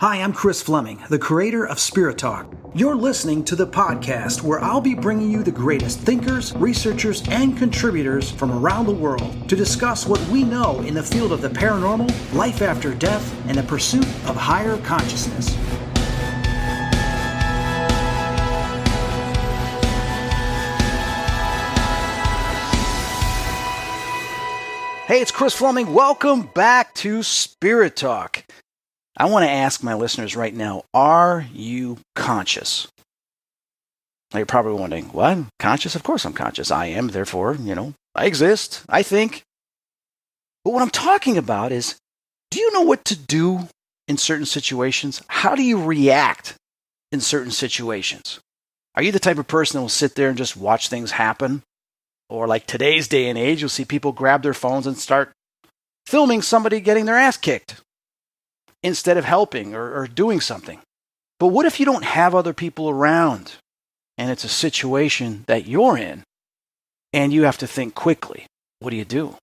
Hi, I'm Chris Fleming, the creator of Spirit Talk. You're listening to the podcast where I'll be bringing you the greatest thinkers, researchers, and contributors from around the world to discuss what we know in the field of the paranormal, life after death, and the pursuit of higher consciousness. Hey, it's Chris Fleming. Welcome back to Spirit Talk. I want to ask my listeners right now, are you conscious? Now you're probably wondering, what? Conscious? Of course I'm conscious. I am, therefore, I exist, I think. But what I'm talking about is, do you know what to do in certain situations? How do you react in certain situations? Are you the type of person that will sit there and just watch things happen? Or like today's day and age, you'll see people grab their phones and start filming somebody getting their ass kicked instead of helping or doing something. But what if you don't have other people around and it's a situation that you're in and you have to think quickly? What do you do?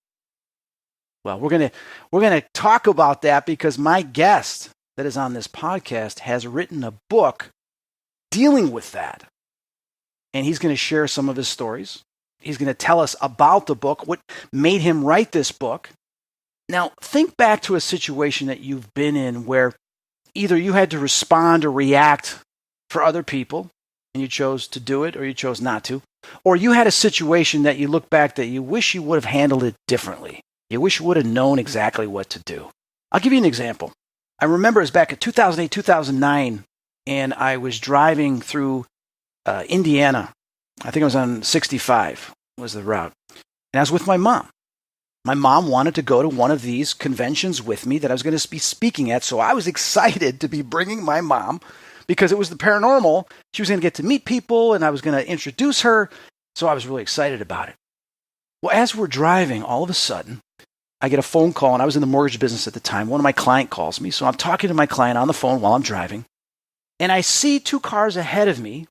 Well, we're going to talk about that because my guest that is on this podcast has written a book dealing with that. And he's going to share some of his stories. He's going to tell us about the book, what made him write this book. Now, think back to a situation that you've been in where either you had to respond or react for other people, and you chose to do it or you chose not to, or you had a situation that you look back that you wish you would have handled it differently. You wish you would have known exactly what to do. I'll give you an example. I remember it was back in 2008, 2009, and I was driving through Indiana. I think I was on 65 was the route. And I was with my mom. My mom wanted to go to one of these conventions with me that I was going to be speaking at, so I was excited to be bringing my mom because it was the paranormal. She was going to get to meet people, and I was going to introduce her, so I was really excited about it. Well, as we're driving, all of a sudden, I get a phone call, and I was in the mortgage business at the time. One of my clients calls me, so I'm talking to my client on the phone while I'm driving, and I see two cars ahead of me.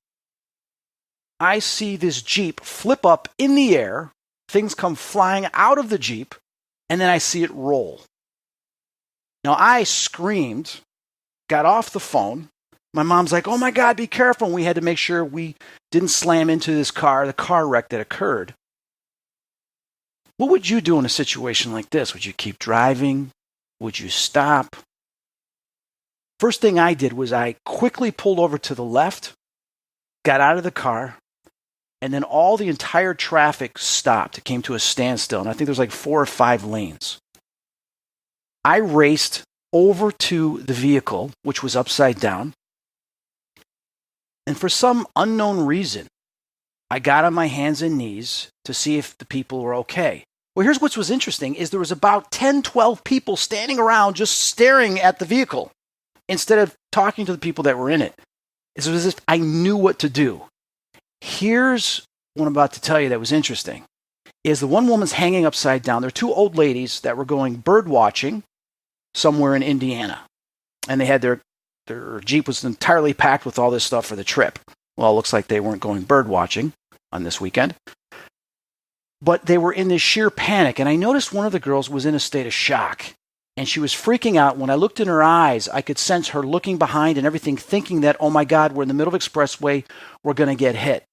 I see this Jeep flip up in the air. Things come flying out of the Jeep, and then I see it roll. Now, I screamed, got off the phone. My mom's like, oh my God, be careful. And we had to make sure we didn't slam into this car, the car wreck that occurred. What would you do in a situation like this? Would you keep driving? Would you stop? First thing I did was I quickly pulled over to the left, got out of the car, and then all the entire traffic stopped. It came to a standstill, and I think there was like 4 or 5 lanes. I raced over to the vehicle, which was upside down, and for some unknown reason, I got on my hands and knees to see if the people were okay. Well, here's what was interesting, is there was about 10, 12 people standing around just staring at the vehicle instead of talking to the people that were in it. It was as if I knew what to do. Here's what I'm about to tell you that was interesting, is the one woman's hanging upside down. There are 2 old ladies that were going bird watching somewhere in Indiana. And they had their Jeep was entirely packed with all this stuff for the trip. Well, it looks like they weren't going bird watching on this weekend. But they were in this sheer panic. And I noticed one of the girls was in a state of shock. And she was freaking out. When I looked in her eyes, I could sense her looking behind and everything, thinking that, oh my God, we're in the middle of expressway, we're going to get hit.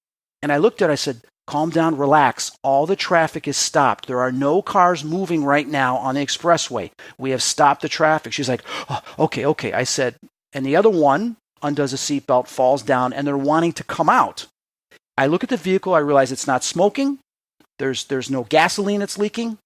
And I looked at her, I said, calm down, relax. All the traffic is stopped. There are no cars moving right now on the expressway. We have stopped the traffic. She's like, oh, okay. I said, and the other one undoes a seatbelt, falls down, and they're wanting to come out. I look at the vehicle, I realize it's not smoking. There's no gasoline that's leaking.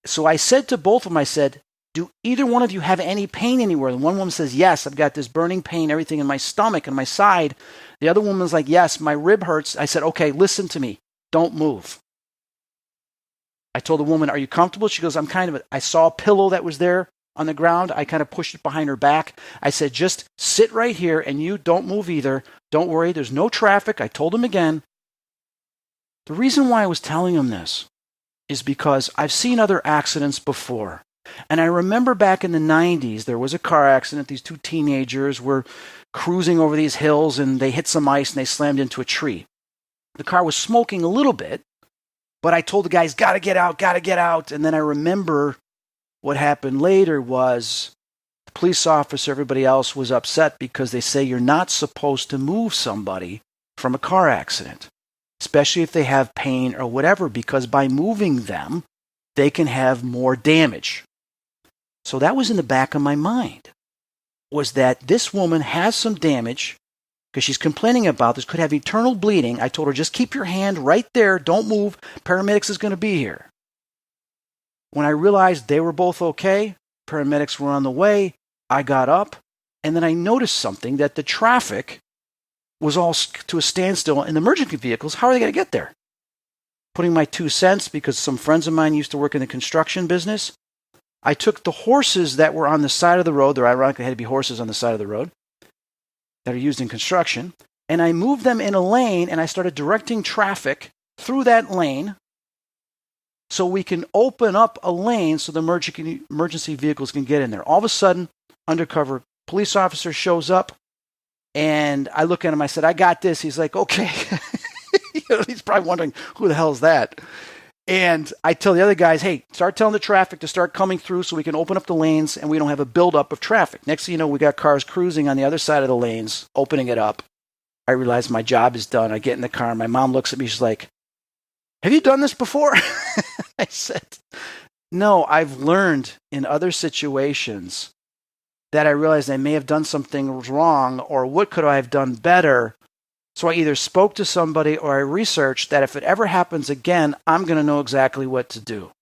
So I said to both of them, I said, do either one of you have any pain anywhere? And one woman says, yes, I've got this burning pain, everything in my stomach and my side. The other woman's like, yes, my rib hurts. I said, okay, listen to me. Don't move. I told the woman, are you comfortable? She goes, I saw a pillow that was there on the ground. I kind of pushed it behind her back. I said, just sit right here and you don't move either. Don't worry. There's no traffic. I told him again. The reason why I was telling him this is because I've seen other accidents before. And I remember back in the 90s, there was a car accident. These 2 teenagers were cruising over these hills and they hit some ice and they slammed into a tree. The car was smoking a little bit, but I told the guys, gotta get out. And then I remember what happened later was the police officer, everybody else was upset because they say you're not supposed to move somebody from a car accident, especially if they have pain or whatever, because by moving them, they can have more damage. So that was in the back of my mind, was that this woman has some damage because she's complaining about this, could have internal bleeding. I told her, just keep your hand right there. Don't move. Paramedics is going to be here. When I realized they were both okay, paramedics were on the way, I got up, and then I noticed something, that the traffic was all to a standstill in the emergency vehicles. How are they going to get there? Putting my 2 cents, because some friends of mine used to work in the construction business, I took the horses that were on the side of the road. There ironically had to be horses on the side of the road that are used in construction. And I moved them in a lane, and I started directing traffic through that lane so we can open up a lane so the emergency vehicles can get in there. All of a sudden, undercover police officer shows up, and I look at him. I said, I got this. He's like, okay. He's probably wondering, who the hell is that? And I tell the other guys, hey, start telling the traffic to start coming through so we can open up the lanes and we don't have a buildup of traffic. Next thing you know, we got cars cruising on the other side of the lanes, opening it up. I realize my job is done. I get in the car. My mom looks at me. She's like, have you done this before? I said, no, I've learned in other situations that I realized I may have done something wrong, or what could I have done better? So I either spoke to somebody or I researched that if it ever happens again, I'm going to know exactly what to do.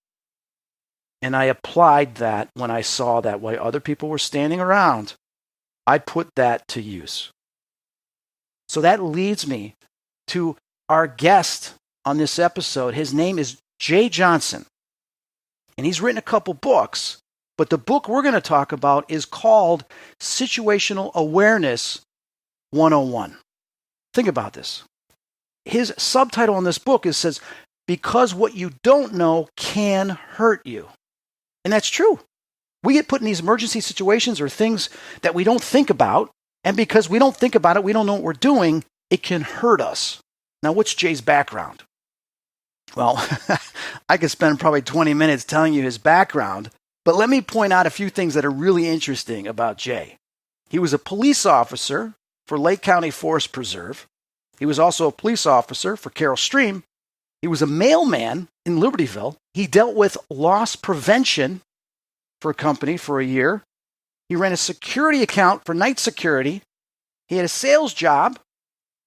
And I applied that when I saw that while other people were standing around, I put that to use. So that leads me to our guest on this episode. His name is Jay Johnson, and he's written a couple books, but the book we're going to talk about is called Situational Awareness 101. Think about this. His subtitle on this book says, because what you don't know can hurt you. And that's true. We get put in these emergency situations or things that we don't think about. And because we don't think about it, we don't know what we're doing, it can hurt us. Now, what's Jay's background? Well, I could spend probably 20 minutes telling you his background, but let me point out a few things that are really interesting about Jay. He was a police officer for Lake County Forest Preserve. He was also a police officer for Carroll Stream. He was a mailman in Libertyville. He dealt with loss prevention for a company for a year. He ran a security account for night security. He had a sales job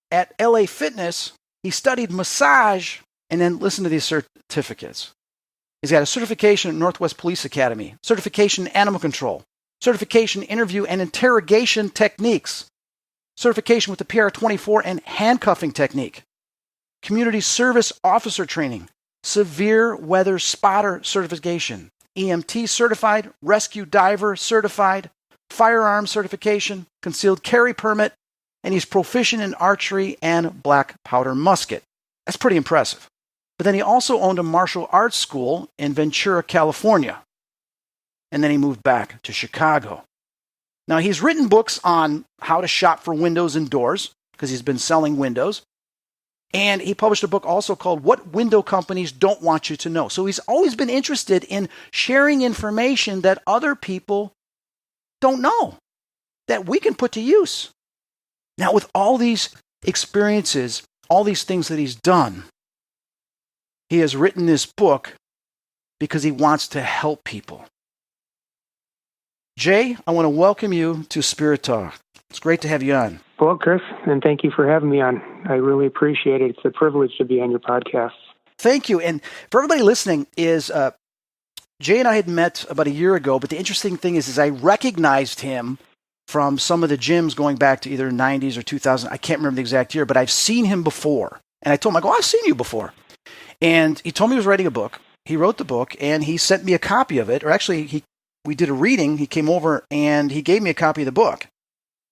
at LA Fitness. He studied massage, and then listen to these certificates. He's got a certification at Northwest Police Academy, certification in animal control, certification in interview and interrogation techniques, certification with the PR24 and handcuffing technique, community service officer training, severe weather spotter certification, EMT certified, rescue diver certified, firearm certification, concealed carry permit, and he's proficient in archery and black powder musket. That's pretty impressive. But then he also owned a martial arts school in Ventura, California. And then he moved back to Chicago. Now, he's written books on how to shop for windows and doors, because he's been selling windows. And he published a book also called What Window Companies Don't Want You to Know. So he's always been interested in sharing information that other people don't know, that we can put to use. Now, with all these experiences, all these things that he's done, he has written this book because he wants to help people. Jay, I want to welcome you to Spirit Talk. It's great to have you on. Well, Chris, and thank you for having me on. I really appreciate it. It's a privilege to be on your podcast. Thank you. And for everybody listening, Jay and I had met about a year ago, but the interesting thing is I recognized him from some of the gyms going back to either 90s or 2000. I can't remember the exact year, but I've seen him before. And I told him, I've seen you before. And he told me he was writing a book. He wrote the book, and he sent me a copy of it. Or actually, we did a reading. He came over, and he gave me a copy of the book.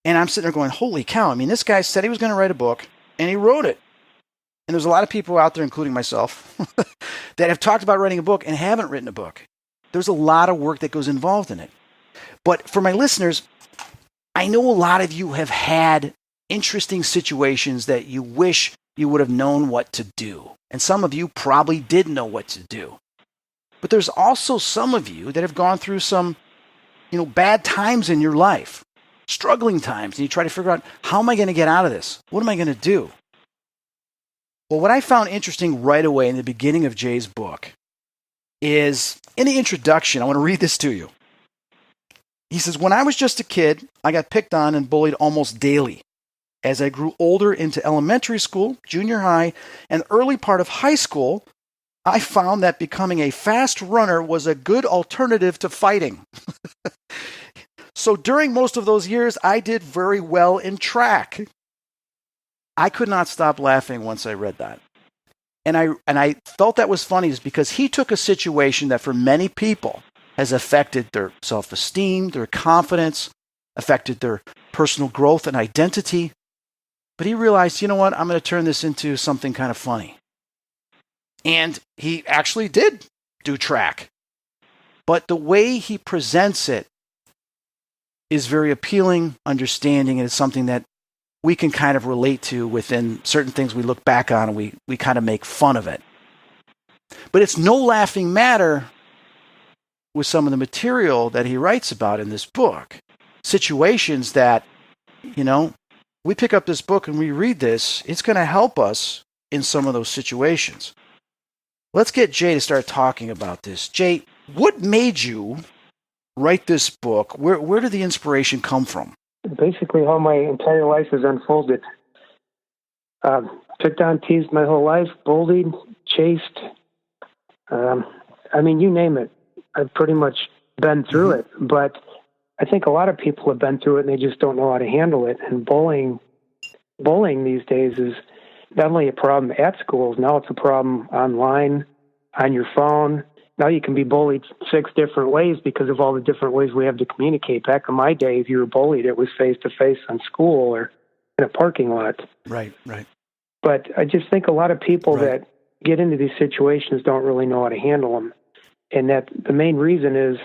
And I'm sitting there going, holy cow. I mean, this guy said he was going to write a book, and he wrote it. And there's a lot of people out there, including myself, that have talked about writing a book and haven't written a book. There's a lot of work that goes involved in it. But for my listeners, I know a lot of you have had interesting situations that you wish you would have known what to do. And some of you probably did know what to do. But there's also some of you that have gone through some bad times in your life, struggling times, and you try to figure out, how am I going to get out of this? What am I going to do? Well, what I found interesting right away in the beginning of Jay's book is, in the introduction, I want to read this to you. He says, when I was just a kid, I got picked on and bullied almost daily. As I grew older into elementary school, junior high, and early part of high school, I found that becoming a fast runner was a good alternative to fighting. So during most of those years, I did very well in track. I could not stop laughing once I read that. And I felt that was funny, is because he took a situation that for many people has affected their self-esteem, their confidence, affected their personal growth and identity. But he realized, you know what, I'm going to turn this into something kind of funny. And he actually did do track. But the way he presents it is very appealing, understanding, and it's something that we can kind of relate to within certain things we look back on, and we kind of make fun of it. But it's no laughing matter with some of the material that he writes about in this book. Situations that, we pick up this book and we read this, it's going to help us in some of those situations. Let's get Jay to start talking about this. Jay, what made you write this book? Where did the inspiration come from? Basically, how my entire life has unfolded. Picked on, teased my whole life, bullied, chased. You name it. I've pretty much been through it. But I think a lot of people have been through it and they just don't know how to handle it. And bullying these days is not only a problem at schools, now it's a problem online, on your phone. Now you can be bullied 6 different ways because of all the different ways we have to communicate. Back in my day, if you were bullied, it was face-to-face on school or in a parking lot. Right. But I just think a lot of people that get into these situations don't really know how to handle them. And that the main reason is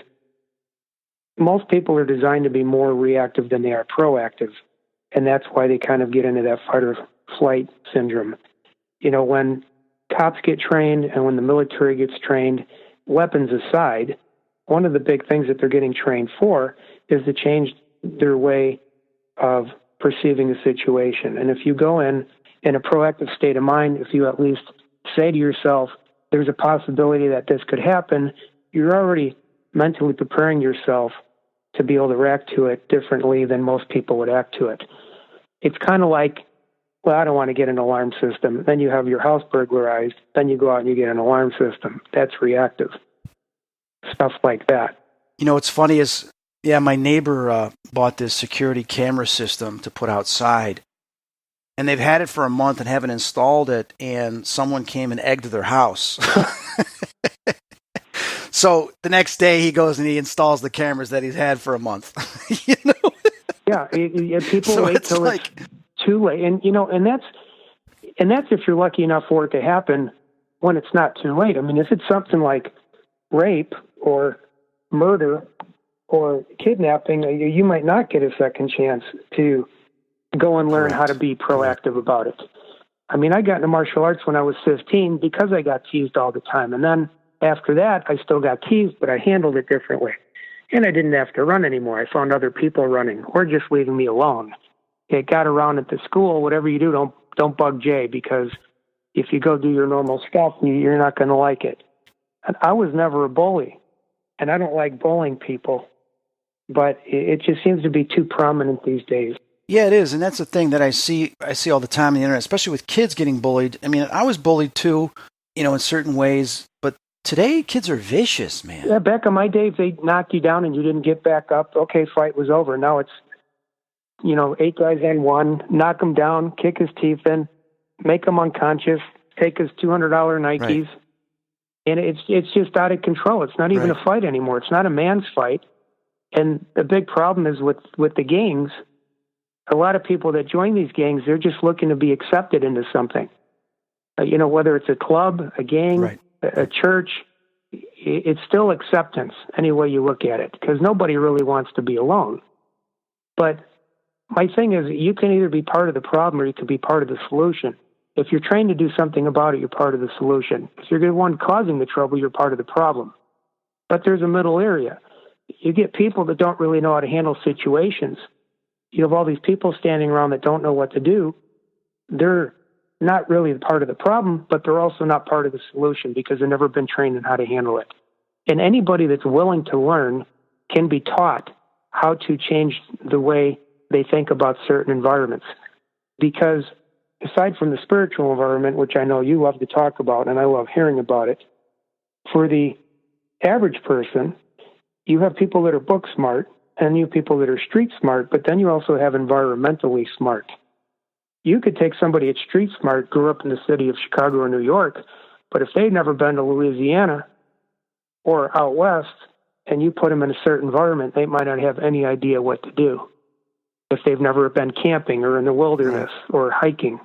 most people are designed to be more reactive than they are proactive. And that's why they kind of get into that fight or flight syndrome. When cops get trained and when the military gets trained, weapons aside, one of the big things that they're getting trained for is to change their way of perceiving a situation. And if you go in a proactive state of mind, if you at least say to yourself, there's a possibility that this could happen, you're already mentally preparing yourself to be able to react to it differently than most people would act to it. It's kind of like, well, I don't want to get an alarm system. Then you have your house burglarized. Then you go out and you get an alarm system. That's reactive. Stuff like that. What's funny is, my neighbor bought this security camera system to put outside. And they've had it for a month and haven't installed it. And someone came and egged their house. So the next day he goes and he installs the cameras that he's had for a month. Yeah, people so wait till it's too late, and that's if you're lucky enough for it to happen when it's not too late. If it's something like rape or murder or kidnapping, you might not get a second chance to go and learn how to be proactive about it. I got into martial arts when I was 15 because I got teased all the time, and then after that, I still got teased, but I handled it differently. And I didn't have to run anymore. I found other people running or just leaving me alone. It got around at the school, whatever you do, don't bug Jay, because if you go do your normal stuff, you're not going to like it. And I was never a bully, and I don't like bullying people, but it just seems to be too prominent these days. Yeah, it is, and that's the thing that I see all the time on the internet, especially with kids getting bullied. I was bullied too, in certain ways, but today, kids are vicious, man. Yeah, back in my day, if they knocked you down and you didn't get back up, okay, fight was over. Now it's, 8 guys on one, knock him down, kick his teeth in, make him unconscious, take his $200 Nikes, right. And it's just out of control. It's not even a fight anymore. It's not a man's fight. And the big problem is with the gangs, a lot of people that join these gangs, they're just looking to be accepted into something. Whether it's a club, a gang, a church, it's still acceptance any way you look at it, because nobody really wants to be alone. But my thing is, you can either be part of the problem or you can be part of the solution. If you're trained to do something about it, you're part of the solution. If you're the one causing the trouble, you're part of the problem. But there's a middle area. you get people that don't really know how to handle situations. You have all these people standing around that don't know what to do. They're not really part of the problem, but they're also not part of the solution because they've never been trained in how to handle it. And anybody that's willing to learn can be taught how to change the way they think about certain environments. Because aside from the spiritual environment, which I know you love to talk about and I love hearing about it, for the average person, you have people that are book smart and you have people that are street smart, but then you also have environmentally smart. You could take somebody at street smart, grew up in the city of Chicago or New York, but if they've never been to Louisiana or out west, and you put them in a certain environment, they might not have any idea what to do if they've never been camping or in the wilderness or hiking.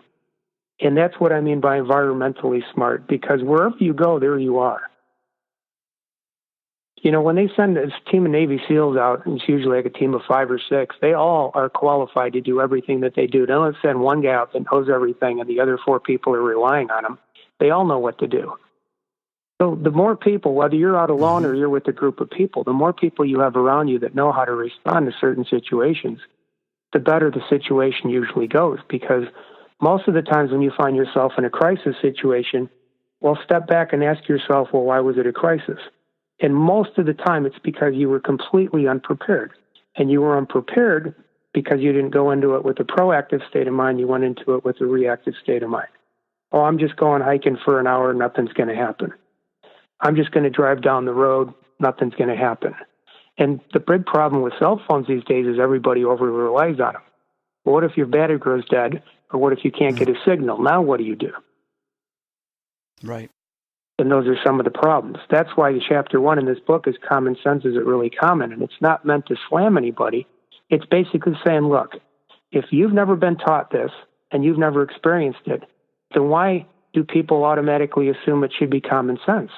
And that's what I mean by environmentally smart, because wherever you go, there you are. You know, when they send a team of Navy SEALs out, and it's usually like a team of 5 or 6, they all are qualified to do everything that they do. They don't send one guy out that knows everything and the other 4 people are relying on them. They all know what to do. So the more people, whether you're out alone or you're with a group of people, the more people you have around you that know how to respond to certain situations, the better the situation usually goes. Because most of the times when you find yourself in a crisis situation, well, step back and ask yourself, well, why was it a crisis? And most of the time it's because you were completely unprepared. And you were unprepared because you didn't go into it with a proactive state of mind. You went into it with a reactive state of mind. Oh, I'm just going hiking for an hour, nothing's going to happen. I'm just going to drive down the road, nothing's going to happen. And the big problem with cell phones these days is everybody over relies on them. Well, what if your battery goes dead? Or what if you can't get a signal? Now what do you do? Right. And those are some of the problems. That's why chapter 1 in this book is Common Sense Is It Really Common? And it's not meant to slam anybody. It's basically saying, look, if you've never been taught this and you've never experienced it, then why do people automatically assume it should be common sense?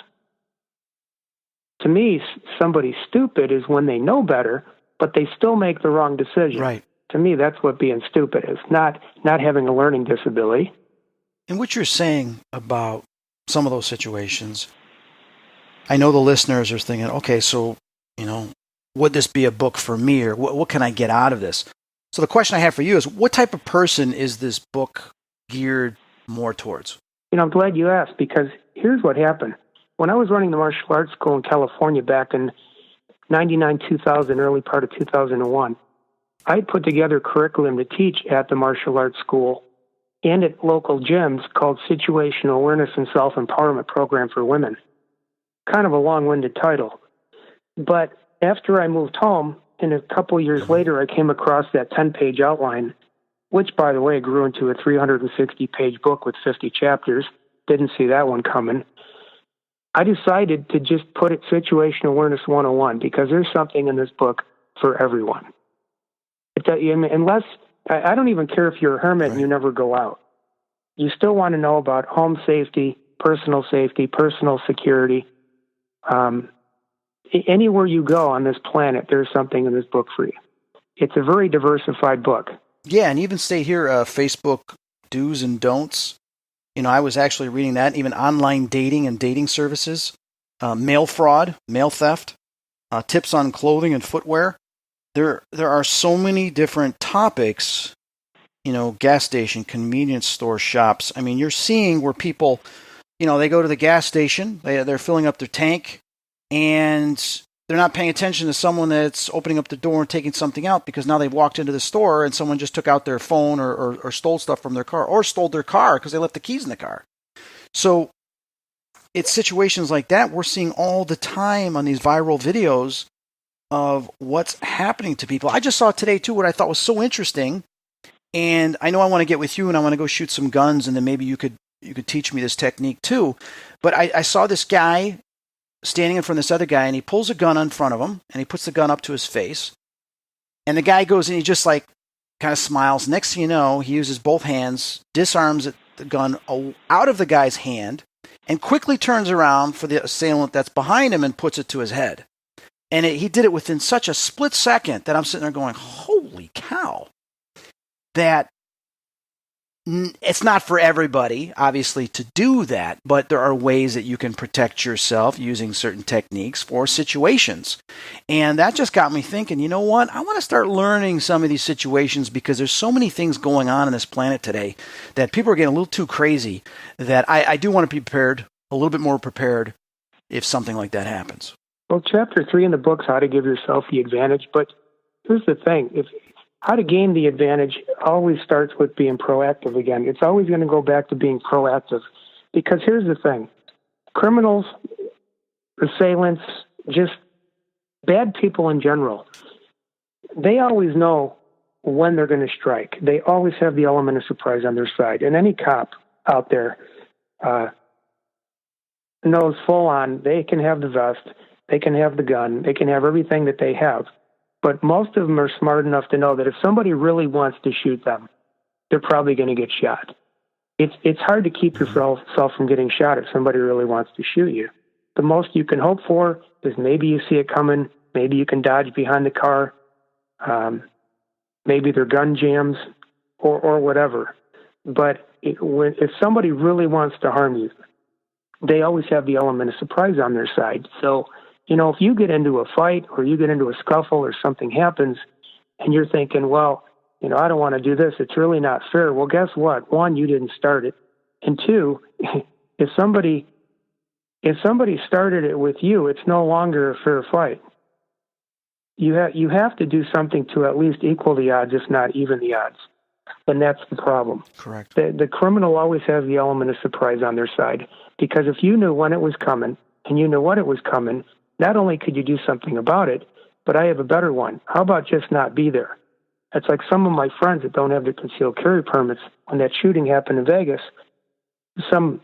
To me, somebody stupid is when they know better, but they still make the wrong decision. Right. To me, that's what being stupid is, not having a learning disability. And what you're saying about some of those situations, I know the listeners are thinking, okay, so, you know, would this be a book for me, or what can I get out of this? So the question I have for you is, what type of person is this book geared more towards? You know, I'm glad you asked, because here's what happened. When I was running the martial arts school in California back in 99, 2000, early part of 2001, I put together a curriculum to teach at the martial arts school and at local gyms called Situational Awareness and Self-Empowerment Program for Women. Kind of a long-winded title. But after I moved home, and a couple of years later, I came across that 10-page outline, which, by the way, grew into a 360-page book with 50 chapters. Didn't see that one coming. I decided to just put it Situational Awareness 101 because there's something in this book for everyone. Unless, I don't even care if you're a hermit and you never go out. You still want to know about home safety, personal security. Anywhere you go on this planet, there's something in this book for you. It's a very diversified book. Yeah, and even say here, Facebook do's and don'ts. You know, I was actually reading that, even online dating and dating services, mail fraud, mail theft, tips on clothing and footwear. There are so many different topics, you know, gas station, convenience store, shops. I mean, you're seeing where people, you know, they go to the gas station, they're filling up their tank, and they're not paying attention to someone that's opening up the door and taking something out because now they've walked into the store and someone just took out their phone or stole stuff from their car or stole their car because they left the keys in the car. So it's situations like that we're seeing all the time on these viral videos of what's happening to people. I just saw today, too, what I thought was so interesting. And I know I want to get with you and I want to go shoot some guns and then maybe you could teach me this technique, too. But I saw this guy standing in front of this other guy, and he pulls a gun in front of him, and he puts the gun up to his face. And the guy goes, and he just like kind of smiles. Next thing you know, he uses both hands, disarms the gun out of the guy's hand, and quickly turns around for the assailant that's behind him and puts it to his head. And he did it within such a split second that I'm sitting there going, holy cow. That It's not for everybody, obviously, to do that, but there are ways that you can protect yourself using certain techniques for situations. And that just got me thinking, you know what? I want to start learning some of these situations because there's so many things going on this planet today that people are getting a little too crazy that I do want to be prepared, a little bit more prepared if something like that happens. Well, chapter 3 in the book's how to give yourself the advantage, but here's the thing. How to gain the advantage always starts with being proactive again. It's always going to go back to being proactive. Because here's the thing. Criminals, assailants, just bad people in general, they always know when they're going to strike. They always have the element of surprise on their side. And any cop out there knows full on they can have the vest, they can have the gun, they can have everything that they have. But most of them are smart enough to know that if somebody really wants to shoot them, they're probably going to get shot. It's hard to keep yourself from getting shot if somebody really wants to shoot you. The most you can hope for is maybe you see it coming, maybe you can dodge behind the car, maybe their gun jams or whatever. But if somebody really wants to harm you, they always have the element of surprise on their side. So, if you get into a fight or you get into a scuffle or something happens and you're thinking, well, I don't want to do this. It's really not fair. Well, guess what? One, you didn't start it. And two, if somebody started it with you, it's no longer a fair fight. You have to do something to at least equal the odds, if not even the odds. And that's the problem. Correct. The criminal always has the element of surprise on their side, because if you knew when it was coming and you knew what it was coming, not only could you do something about it, but I have a better one. How about just not be there? It's like some of my friends that don't have their concealed carry permits. When that shooting happened in Vegas, some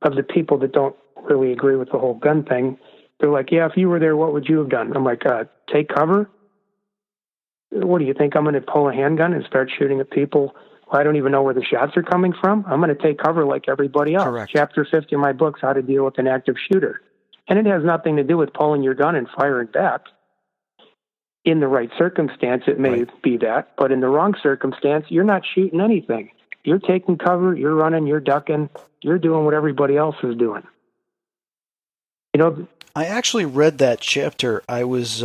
of the people that don't really agree with the whole gun thing, they're like, yeah, if you were there, what would you have done? I'm like, take cover? What do you think? I'm going to pull a handgun and start shooting at people? Well, I don't even know where the shots are coming from. I'm going to take cover like everybody else. Correct. Chapter 50 of my book's how to deal with an active shooter. And it has nothing to do with pulling your gun and firing back. In the right circumstance, it may be that, but in the wrong circumstance, you're not shooting anything. You're taking cover, you're running, you're ducking, you're doing what everybody else is doing. I actually read that chapter. I was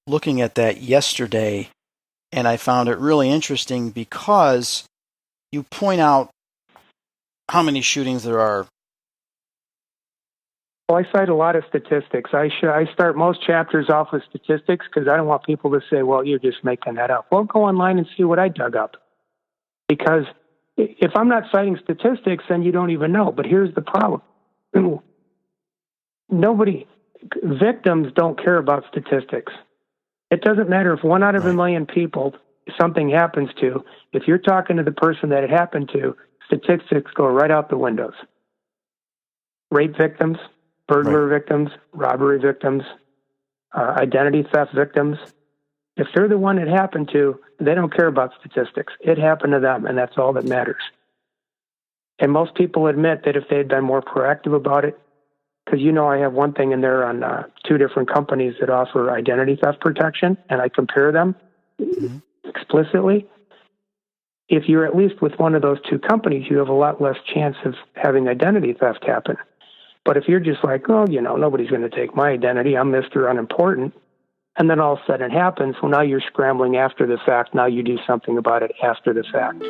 looking at that yesterday, and I found it really interesting because you point out how many shootings there are. Well, I cite a lot of statistics. I start most chapters off with statistics because I don't want people to say, well, you're just making that up. Well, go online and see what I dug up. Because if I'm not citing statistics, then you don't even know. But here's the problem. Victims don't care about statistics. It doesn't matter if 1 out of a million people something happens to. If you're talking to the person that it happened to, statistics go right out the windows. Rape victims, burglary victims, robbery victims, identity theft victims. If they're the one it happened to, they don't care about statistics. It happened to them, and that's all that matters. And most people admit that if they had been more proactive about it, because I have one thing in there on 2 different companies that offer identity theft protection, and I compare them explicitly. If you're at least with one of those 2 companies, you have a lot less chance of having identity theft happen. But if you're just like, oh, nobody's going to take my identity, I'm Mr. Unimportant, and then all of a sudden it happens, well, now you're scrambling after the fact. Now you do something about it after the fact.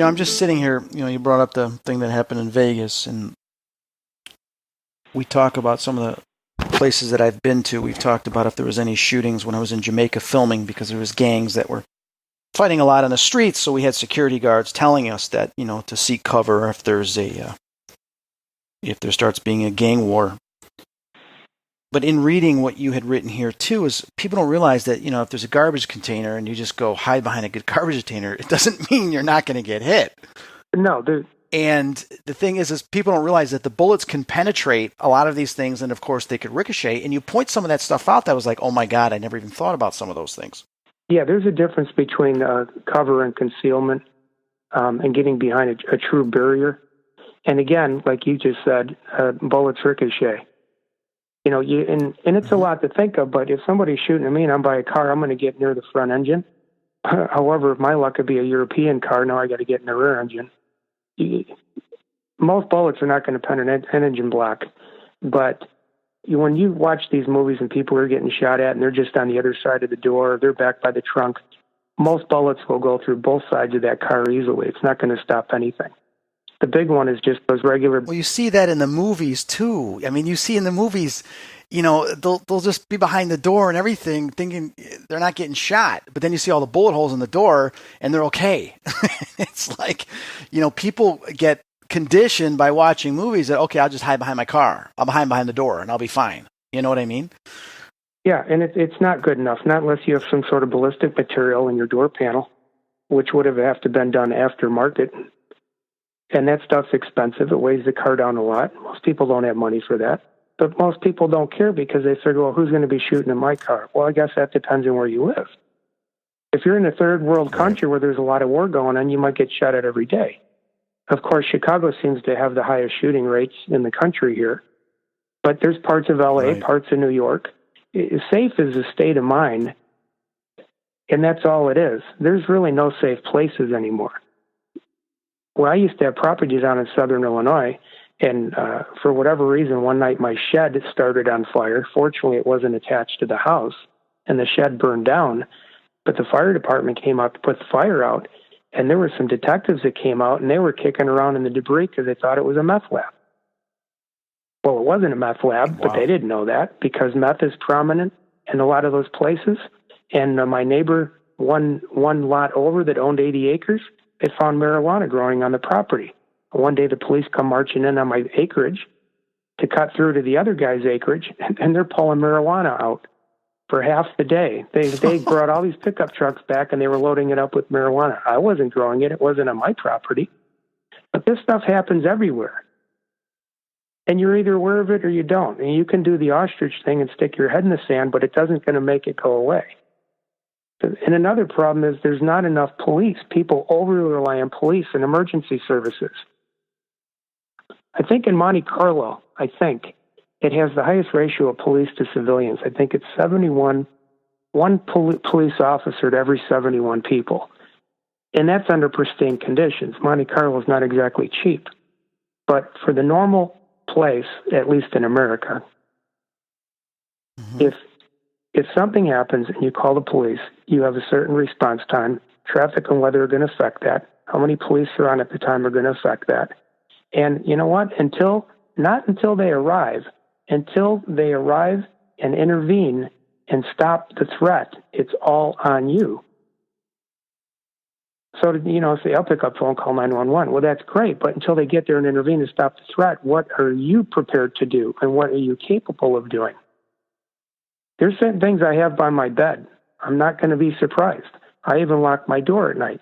I'm just sitting here, you brought up the thing that happened in Vegas, and we talk about some of the places that I've been to. We've talked about if there was any shootings when I was in Jamaica filming, because there was gangs that were fighting a lot on the streets, so we had security guards telling us that, to seek cover if there starts being a gang war. But in reading what you had written here too, is people don't realize that, if there's a garbage container and you just go hide behind a good garbage container, it doesn't mean you're not going to get hit. No, and the thing is people don't realize that the bullets can penetrate a lot of these things, and of course they could ricochet. And you point some of that stuff out that was like, oh my God, I never even thought about some of those things. Yeah, there's a difference between cover and concealment and getting behind a true barrier. And again, like you just said, bullets ricochet. And it's a lot to think of, but if somebody's shooting at me and I'm by a car, I'm going to get near the front engine. However, if my luck could be a European car, now I got to get in the rear engine. Most bullets are not going to penetrate an engine block, but when you watch these movies and people are getting shot at and they're just on the other side of the door, or they're back by the trunk, most bullets will go through both sides of that car easily. It's not going to stop anything. The big one is just those regular. Well, you see that in the movies too. I mean, you see in the movies, they'll just be behind the door and everything, thinking they're not getting shot. But then you see all the bullet holes in the door, and they're okay. It's like, people get conditioned by watching movies that, okay, I'll just hide behind my car. I'll hide behind the door, and I'll be fine. You know what I mean? Yeah, and it's not good enough, not unless you have some sort of ballistic material in your door panel, which would have to been done aftermarket. And that stuff's expensive. It weighs the car down a lot. Most people don't have money for that. But most people don't care because they figure, well, who's going to be shooting in my car? Well, I guess that depends on where you live. If you're in a third world country where there's a lot of war going on, you might get shot at every day. Of course, Chicago seems to have the highest shooting rates in the country here. But there's parts of LA, parts of New York. Safe is a state of mind, and that's all it is. There's really no safe places anymore. Well, I used to have property down in southern Illinois, and for whatever reason, one night my shed started on fire. Fortunately, it wasn't attached to the house, and the shed burned down. But the fire department came out to put the fire out, and there were some detectives that came out, and they were kicking around in the debris because they thought it was a meth lab. Well, it wasn't a meth lab, but they didn't know that because meth is prominent in a lot of those places. And my neighbor, one lot over that owned 80 acres, they found marijuana growing on the property. One day the police come marching in on my acreage to cut through to the other guy's acreage, and they're pulling marijuana out for half the day. They brought all these pickup trucks back, and they were loading it up with marijuana. I wasn't growing it. It wasn't on my property. But this stuff happens everywhere. And you're either aware of it or you don't. And you can do the ostrich thing and stick your head in the sand, but it doesn't going to make it go away. And another problem is there's not enough police. People overly rely on police and emergency services. I think in Monte Carlo, it has the highest ratio of police to civilians. I think it's 71, one police officer to every 71 people. And that's under pristine conditions. Monte Carlo is not exactly cheap. But for the normal place, at least in America, if something happens and you call the police, you have a certain response time. Traffic and weather are going to affect that. How many police are on at the time are going to affect that. And you know what? Not until they arrive and intervene and stop the threat, it's all on you. So, say, I'll pick up phone, call 911. Well, that's great, but until they get there and intervene and stop the threat, what are you prepared to do, and what are you capable of doing? There's certain things I have by my bed. I'm not going to be surprised. I even lock my door at night.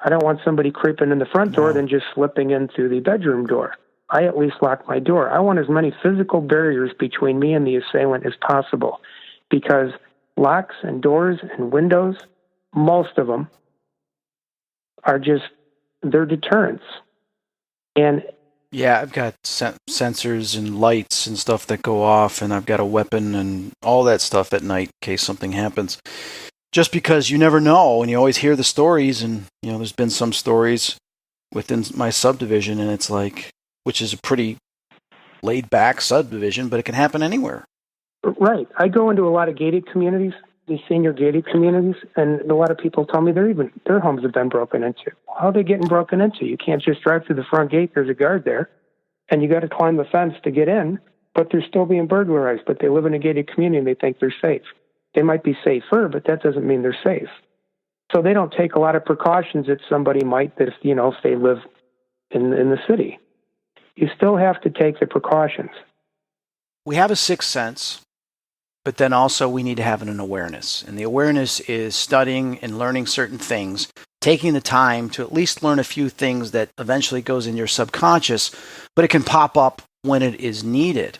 I don't want somebody creeping in the front door than just slipping in through the bedroom door. I at least lock my door. I want as many physical barriers between me and the assailant as possible, because locks and doors and windows, most of them, they're deterrents. And yeah, I've got sensors and lights and stuff that go off, and I've got a weapon and all that stuff at night in case something happens. Just because you never know, and you always hear the stories, and there's been some stories within my subdivision, and it's like, which is a pretty laid-back subdivision, but it can happen anywhere. Right. I go into a lot of gated communities, these senior gated communities, and a lot of people tell me their homes have been broken into. How are they getting broken into? You can't just drive through the front gate. There's a guard there, and you got to climb the fence to get in, but they're still being burglarized, but they live in a gated community and they think they're safe. They might be safer, but that doesn't mean they're safe. So they don't take a lot of precautions that somebody might, that if they live in the city. You still have to take the precautions. We have a sixth sense, but then also we need to have an awareness. And the awareness is studying and learning certain things, taking the time to at least learn a few things that eventually goes in your subconscious, but it can pop up when it is needed.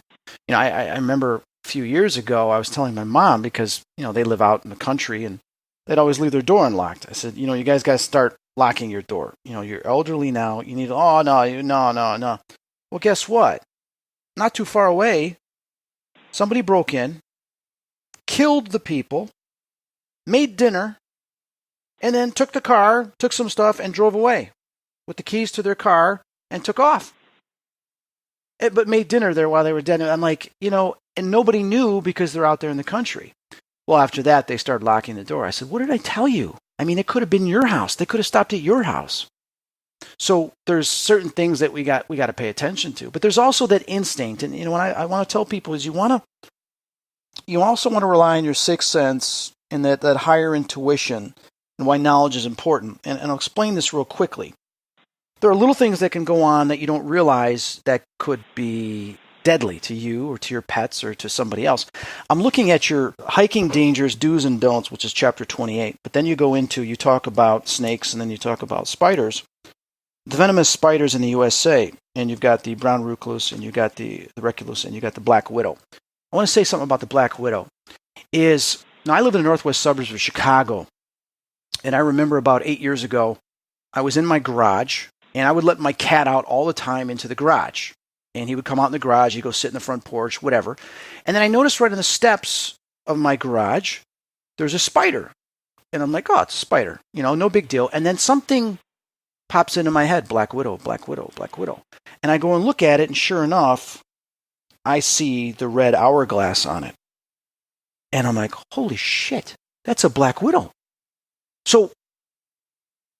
I remember a few years ago, I was telling my mom, because, they live out in the country and they'd always leave their door unlocked. I said, you guys got to start locking your door. You're elderly now. You need, no. Well, guess what? Not too far away, somebody broke in, killed the people, made dinner, and then took the car, took some stuff, and drove away with the keys to their car and took off. But made dinner there while they were dead. I'm like, and nobody knew because they're out there in the country. Well, after that, they started locking the door. I said, what did I tell you? I mean, it could have been your house. They could have stopped at your house. So there's certain things that we got to pay attention to. But there's also that instinct. And, what I want to tell people is you also want to rely on your sixth sense and that higher intuition and why knowledge is important. And I'll explain this real quickly. There are little things that can go on that you don't realize that could be deadly to you or to your pets or to somebody else. I'm looking at your hiking dangers, do's and don'ts, which is chapter 28. But then you talk about snakes and then you talk about spiders. The venomous spiders in the USA, and you've got the brown recluse and you've got the recluse and you've got the black widow. I want to say something about the black widow. Now I live in the northwest suburbs of Chicago. And I remember about 8 years ago, I was in my garage and I would let my cat out all the time into the garage. And he would come out in the garage, he'd go sit in the front porch, whatever. And then I noticed right on the steps of my garage, there's a spider. And I'm like, oh, it's a spider. No big deal. And then something pops into my head, black widow, black widow, black widow. And I go and look at it, and sure enough, I see the red hourglass on it. And I'm like, holy shit, that's a black widow. So,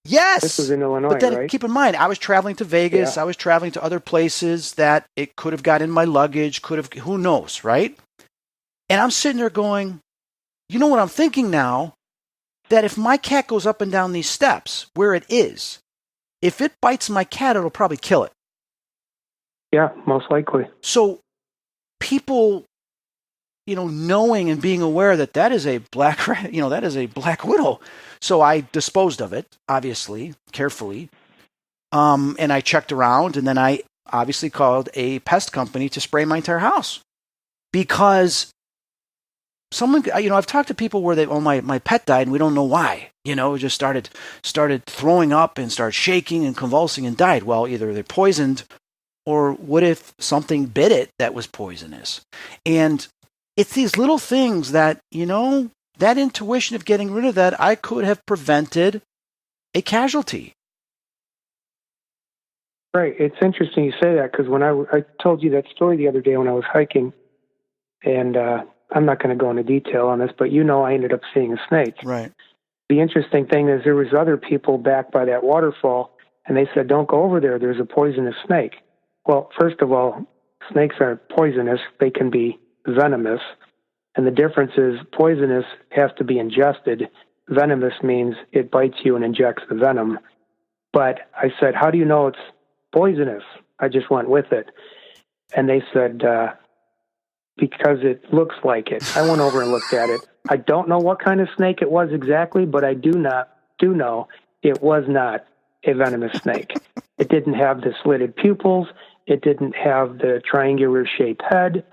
yes. This was in Illinois, but then right? Keep in mind, I was traveling to Vegas. Yeah. I was traveling to other places that it could have got in my luggage, who knows, right? And I'm sitting there going, you know what I'm thinking now? That if my cat goes up and down these steps, where it is, if it bites my cat, it'll probably kill it. Yeah, most likely. So people, knowing and being aware that is a black widow. So I disposed of it, obviously, carefully. And I checked around, and then I obviously called a pest company to spray my entire house. Because I've talked to people where my pet died and we don't know why. It just started throwing up and started shaking and convulsing and died. Well, either they're poisoned, or what if something bit it that was poisonous? And it's these little things that, that intuition of getting rid of that, I could have prevented a casualty. Right. It's interesting you say that, because when I told you that story the other day when I was hiking, and I'm not going to go into detail on this, but I ended up seeing a snake. Right. The interesting thing is there was other people back by that waterfall, and they said, don't go over there. There's a poisonous snake. Well, first of all, snakes aren't poisonous. They can be venomous. And the difference is poisonous has to be ingested. Venomous means it bites you and injects the venom. But I said, how do you know it's poisonous? I just went with it. And they said, because it looks like it. I went over and looked at it. I don't know what kind of snake it was exactly, but I do know it was not a venomous snake. It didn't have the slitted pupils. It didn't have the triangular-shaped head.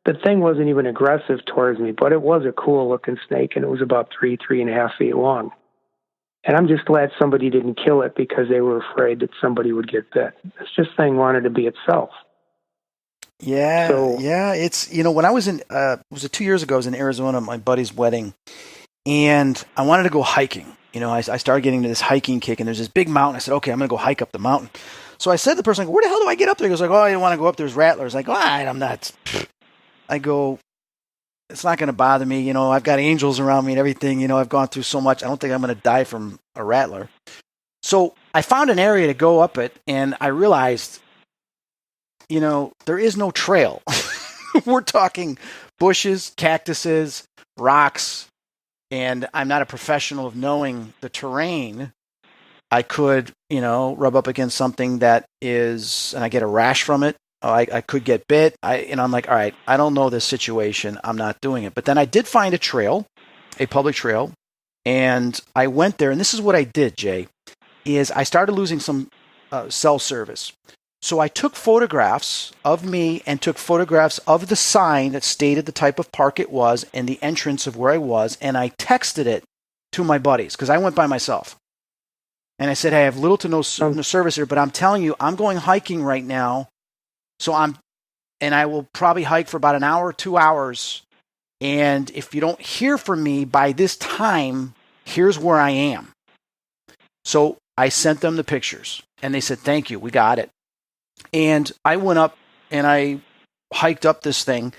The thing wasn't even aggressive towards me, but it was a cool-looking snake, and it was about 3.5 feet long. And I'm just glad somebody didn't kill it because they were afraid that somebody would get bit. This just thing wanted to be itself. Yeah, it's, when I was was it 2 years ago, I was in Arizona at my buddy's wedding, and I wanted to go hiking. I started getting into this hiking kick, and there's this big mountain. I said, okay, I'm going to go hike up the mountain. So I said to the person, where the hell do I get up there? He goes, oh, you want to go up? There's rattlers. I go, I'm not. I go, it's not going to bother me. I've got angels around me and everything. I've gone through so much. I don't think I'm going to die from a rattler. So I found an area to go up it, and I realized, there is no trail. We're talking bushes, cactuses, rocks, and I'm not a professional of knowing the terrain. I could, rub up against something that is, and I get a rash from it. I could get bit. I'm like, all right, I don't know this situation. I'm not doing it. But then I did find a trail, a public trail, and I went there. And this is what I did, Jay, is I started losing some cell service. So I took photographs of me and took photographs of the sign that stated the type of park it was and the entrance of where I was, and I texted it to my buddies because I went by myself. And I said, hey, I have little to no service here, but I'm telling you, I'm going hiking right now. So and and I will probably hike for about an hour, 2 hours. And if you don't hear from me by this time, here's where I am. So I sent them the pictures, and they said, thank you, we got it. And I went up and I hiked up this thing,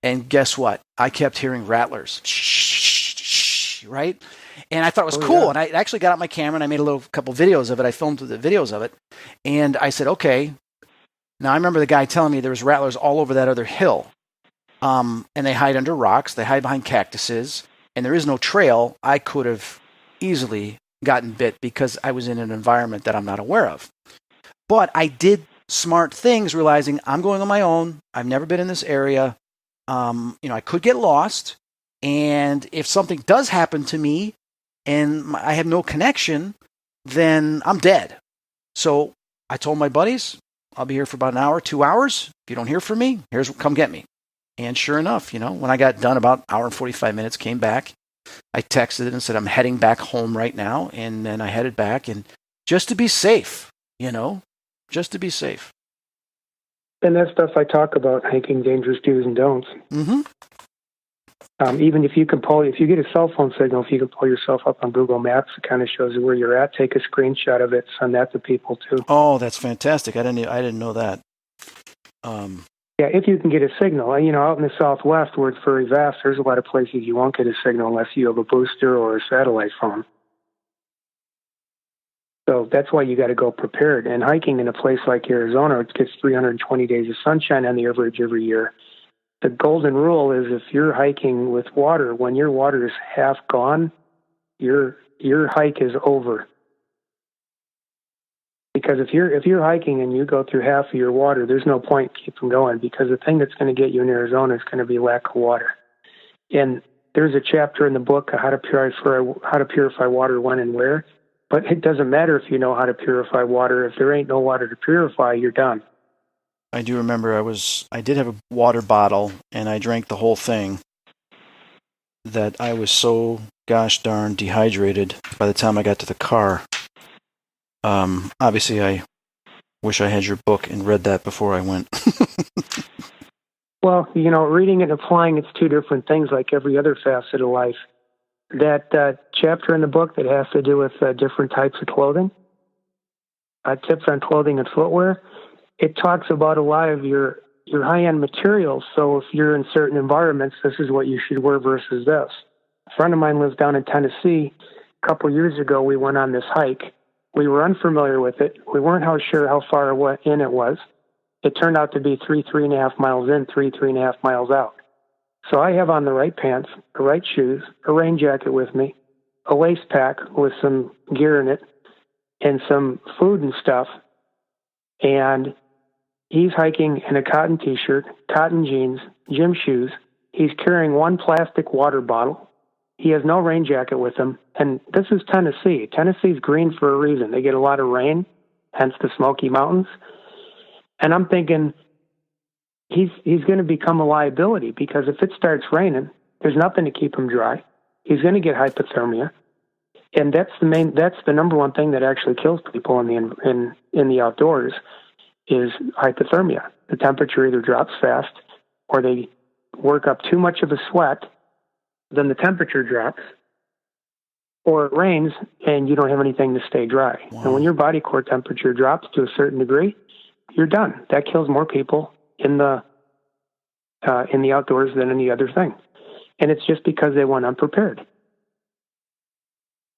and guess what? I kept hearing rattlers, right? And I thought it was cool. Yeah. And I actually got out my camera and I made a couple videos of it. I filmed the videos of it. And I said, okay. Now I remember the guy telling me there was rattlers all over that other hill. And they hide under rocks. They hide behind cactuses. And there is no trail. I could have easily gotten bit because I was in an environment that I'm not aware of. But I did smart things, realizing I'm going on my own. I've never been in this area. I could get lost. And if something does happen to me and I have no connection, then I'm dead. So I told my buddies, I'll be here for about an hour, 2 hours. If you don't hear from me, come get me. And sure enough, when I got done, about an hour and 45 minutes, came back. I texted it and said, I'm heading back home right now. And then I headed back, and just to be safe, just to be safe. And that stuff I talk about, hiking dangerous do's and don'ts. Mm-hmm. Even if you get a cell phone signal, if you can pull yourself up on Google Maps, it kind of shows you where you're at. Take a screenshot of it, send that to people too. Oh, that's fantastic! I didn't know that. Yeah, if you can get a signal, out in the Southwest where it's very vast, there's a lot of places you won't get a signal unless you have a booster or a satellite phone. So that's why you got to go prepared. And hiking in a place like Arizona, it gets 320 days of sunshine on the average every year. The golden rule is if you're hiking with water, when your water is half gone, your hike is over. Because if you're hiking and you go through half of your water, there's no point keeping going, because the thing that's going to get you in Arizona is going to be lack of water. And there's a chapter in the book how to purify water, when and where. But it doesn't matter if you know how to purify water. If there ain't no water to purify, you're done. I do remember I did have a water bottle, and I drank the whole thing. That I was so gosh darn dehydrated by the time I got to the car. Obviously, I wish I had your book and read that before I went. Well, reading and applying, it's two different things, like every other facet of life. That chapter in the book that has to do with different types of clothing, tips on clothing and footwear, it talks about a lot of your high-end materials. So if you're in certain environments, this is what you should wear versus this. A friend of mine lives down in Tennessee. A couple of years ago, we went on this hike. We were unfamiliar with it. We weren't sure how far in it was. It turned out to be 3.5 miles in, 3.5 miles out. So I have on the right pants, the right shoes, a rain jacket with me, a lace pack with some gear in it, and some food and stuff. And he's hiking in a cotton t-shirt, cotton jeans, gym shoes. He's carrying one plastic water bottle. He has no rain jacket with him. And this is Tennessee. Tennessee's green for a reason. They get a lot of rain, hence the Smoky Mountains. And I'm thinking, he's going to become a liability, because if it starts raining, there's nothing to keep him dry. He's going to get hypothermia. And that's the number one thing that actually kills people in the outdoors is hypothermia. The temperature either drops fast, or they work up too much of a sweat, then the temperature drops, or it rains and you don't have anything to stay dry. Wow. And when your body core temperature drops to a certain degree, you're done. That kills more people in the outdoors than any other thing. And it's just because they went unprepared.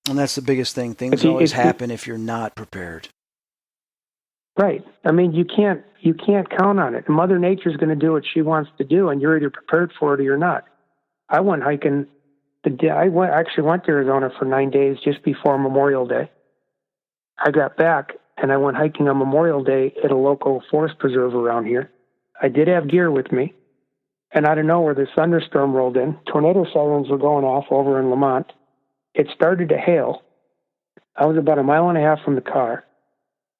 And that's the biggest thing. Things always happen if you're not prepared. Right. I mean, you can't count on it. Mother Nature's going to do what she wants to do, and you're either prepared for it or you're not. I went hiking I actually went to Arizona for 9 days just before Memorial Day. I got back and I went hiking on Memorial Day at a local forest preserve around here. I did have gear with me, and out of nowhere, this thunderstorm rolled in. Tornado sirens were going off over in Lamont. It started to hail. I was about 1.5 miles from the car.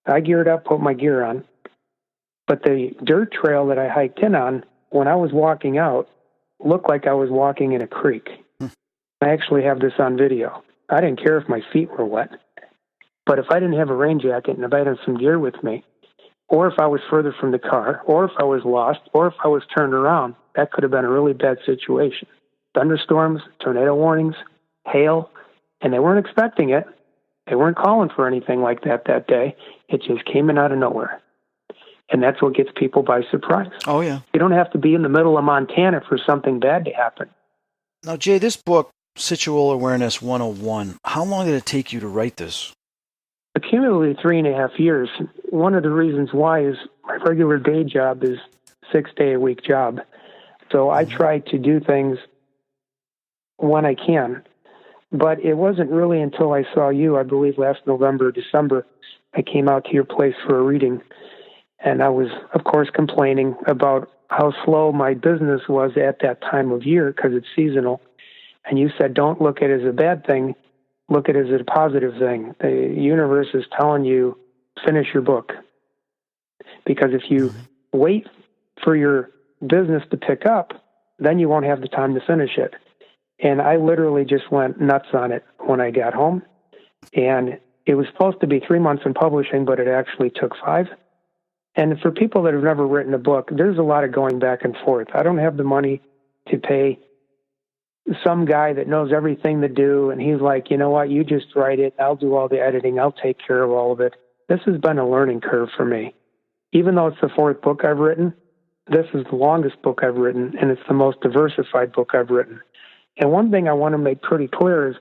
I geared up, put my gear on. But the dirt trail that I hiked in on, when I was walking out, looked like I was walking in a creek. I actually have this on video. I didn't care if my feet were wet. But if I didn't have a rain jacket and if I had some gear with me, or if I was further from the car, or if I was lost, or if I was turned around, that could have been a really bad situation. Thunderstorms, tornado warnings, hail, and they weren't expecting it. They weren't calling for anything like that day. It just came in out of nowhere. And that's what gets people by surprise. Oh, yeah. You don't have to be in the middle of Montana for something bad to happen. Now, Jay, this book, Situational Awareness 101, how long did it take you to write this? Cumulatively 3.5 years. One of the reasons why is my regular day job is a 6-day-a-week job. So I try to do things when I can. But it wasn't really until I saw you, I believe last November or December, I came out to your place for a reading. And I was, of course, complaining about how slow my business was at that time of year because it's seasonal. And you said, don't look at it as a bad thing. Look at it as a positive thing. The universe is telling you, finish your book. Because if you wait for your business to pick up, then you won't have the time to finish it. And I literally just went nuts on it when I got home. And it was supposed to be 3 months in publishing, but it actually took 5. And for people that have never written a book, there's a lot of going back and forth. I don't have the money to pay some guy that knows everything to do, and he's like, you know what, you just write it, I'll do all the editing, I'll take care of all of it. This has been a learning curve for me. Even though it's the 4th book I've written, this is the longest book I've written, and it's the most diversified book I've written. And one thing I want to make pretty clear is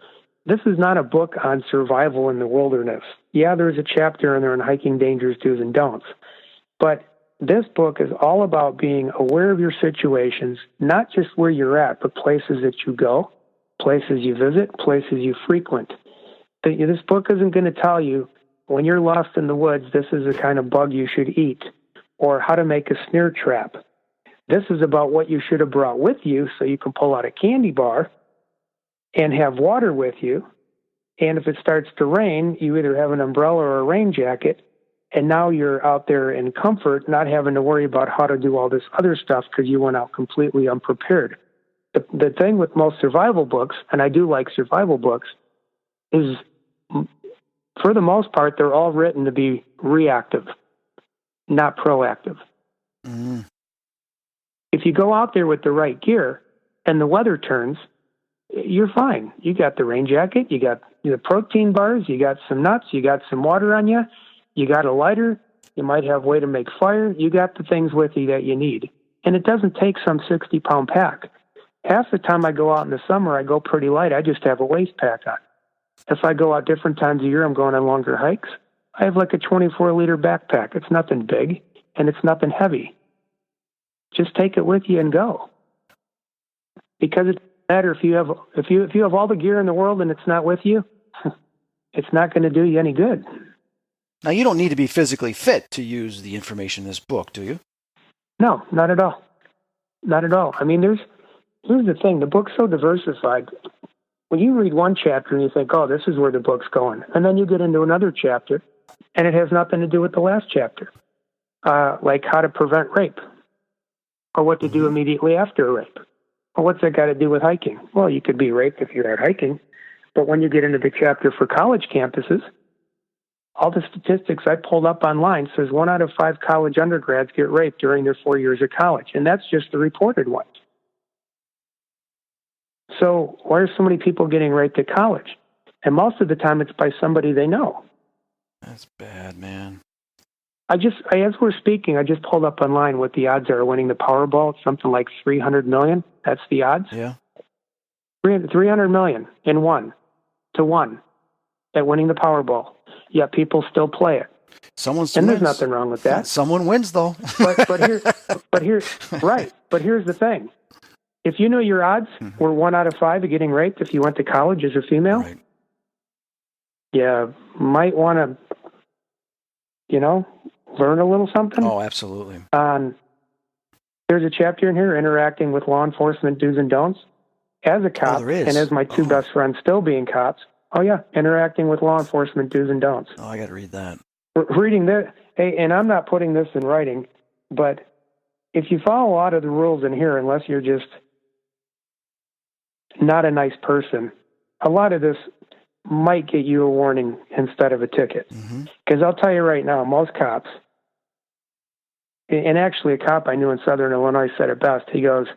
this is not a book on survival in the wilderness. Yeah, there's a chapter in there on hiking dangers, do's, and don'ts. But this book is all about being aware of your situations, not just where you're at, but places that you go, places you visit, places you frequent. This book isn't going to tell you when you're lost in the woods, this is the kind of bug you should eat, or how to make a snare trap. This is about what you should have brought with you so you can pull out a candy bar and have water with you. And if it starts to rain, you either have an umbrella or a rain jacket. And now you're out there in comfort, not having to worry about how to do all this other stuff because you went out completely unprepared. The thing with most survival books, and I do like survival books, is for the most part, they're all written to be reactive, not proactive. Mm. If you go out there with the right gear and the weather turns, you're fine. You got the rain jacket, you got the protein bars, you got some nuts, you got some water on you. You got a lighter, you might have a way to make fire, you got the things with you that you need. And it doesn't take some 60-pound pack. Half the time I go out in the summer, I go pretty light, I just have a waist pack on. If I go out different times of year, I'm going on longer hikes, I have like a 24-liter backpack. It's nothing big, and it's nothing heavy. Just take it with you and go. Because it doesn't matter if you have all the gear in the world and it's not with you, it's not going to do you any good. Now, you don't need to be physically fit to use the information in this book, do you? No, not at all. Not at all. I mean, here's the thing. The book's so diversified. When you read one chapter and you think, oh, this is where the book's going, and then you get into another chapter, and it has nothing to do with the last chapter, like how to prevent rape, or what to do immediately after a rape. Well, what's that got to do with hiking? Well, you could be raped if you're out hiking, but when you get into the chapter for college campuses, all the statistics I pulled up online says 1 out of 5 college undergrads get raped during their 4 years of college, and that's just the reported ones. So why are so many people getting raped at college? And most of the time it's by somebody they know. That's bad, man. As we're speaking, I just pulled up online what the odds are of winning the Powerball. It's something like 300 million. That's the odds. Yeah. 300 million in 1 to 1 at winning the Powerball. Yet people still play it. And there's nothing wrong with that. Someone wins, though. but here's the thing. If you knew your odds were 1 out of 5 of getting raped if you went to college as a female, right, you might want to, learn a little something. Oh, absolutely. There's a chapter in here, interacting with law enforcement do's and don'ts. As a cop, and as my two best friends still being cops, interacting with law enforcement do's and don'ts. Oh, I got to read that. Reading this, and I'm not putting this in writing, but if you follow a lot of the rules in here, unless you're just not a nice person, a lot of this might get you a warning instead of a ticket. Because I'll tell you right now, most cops, and actually a cop I knew in Southern Illinois said it best. He goes,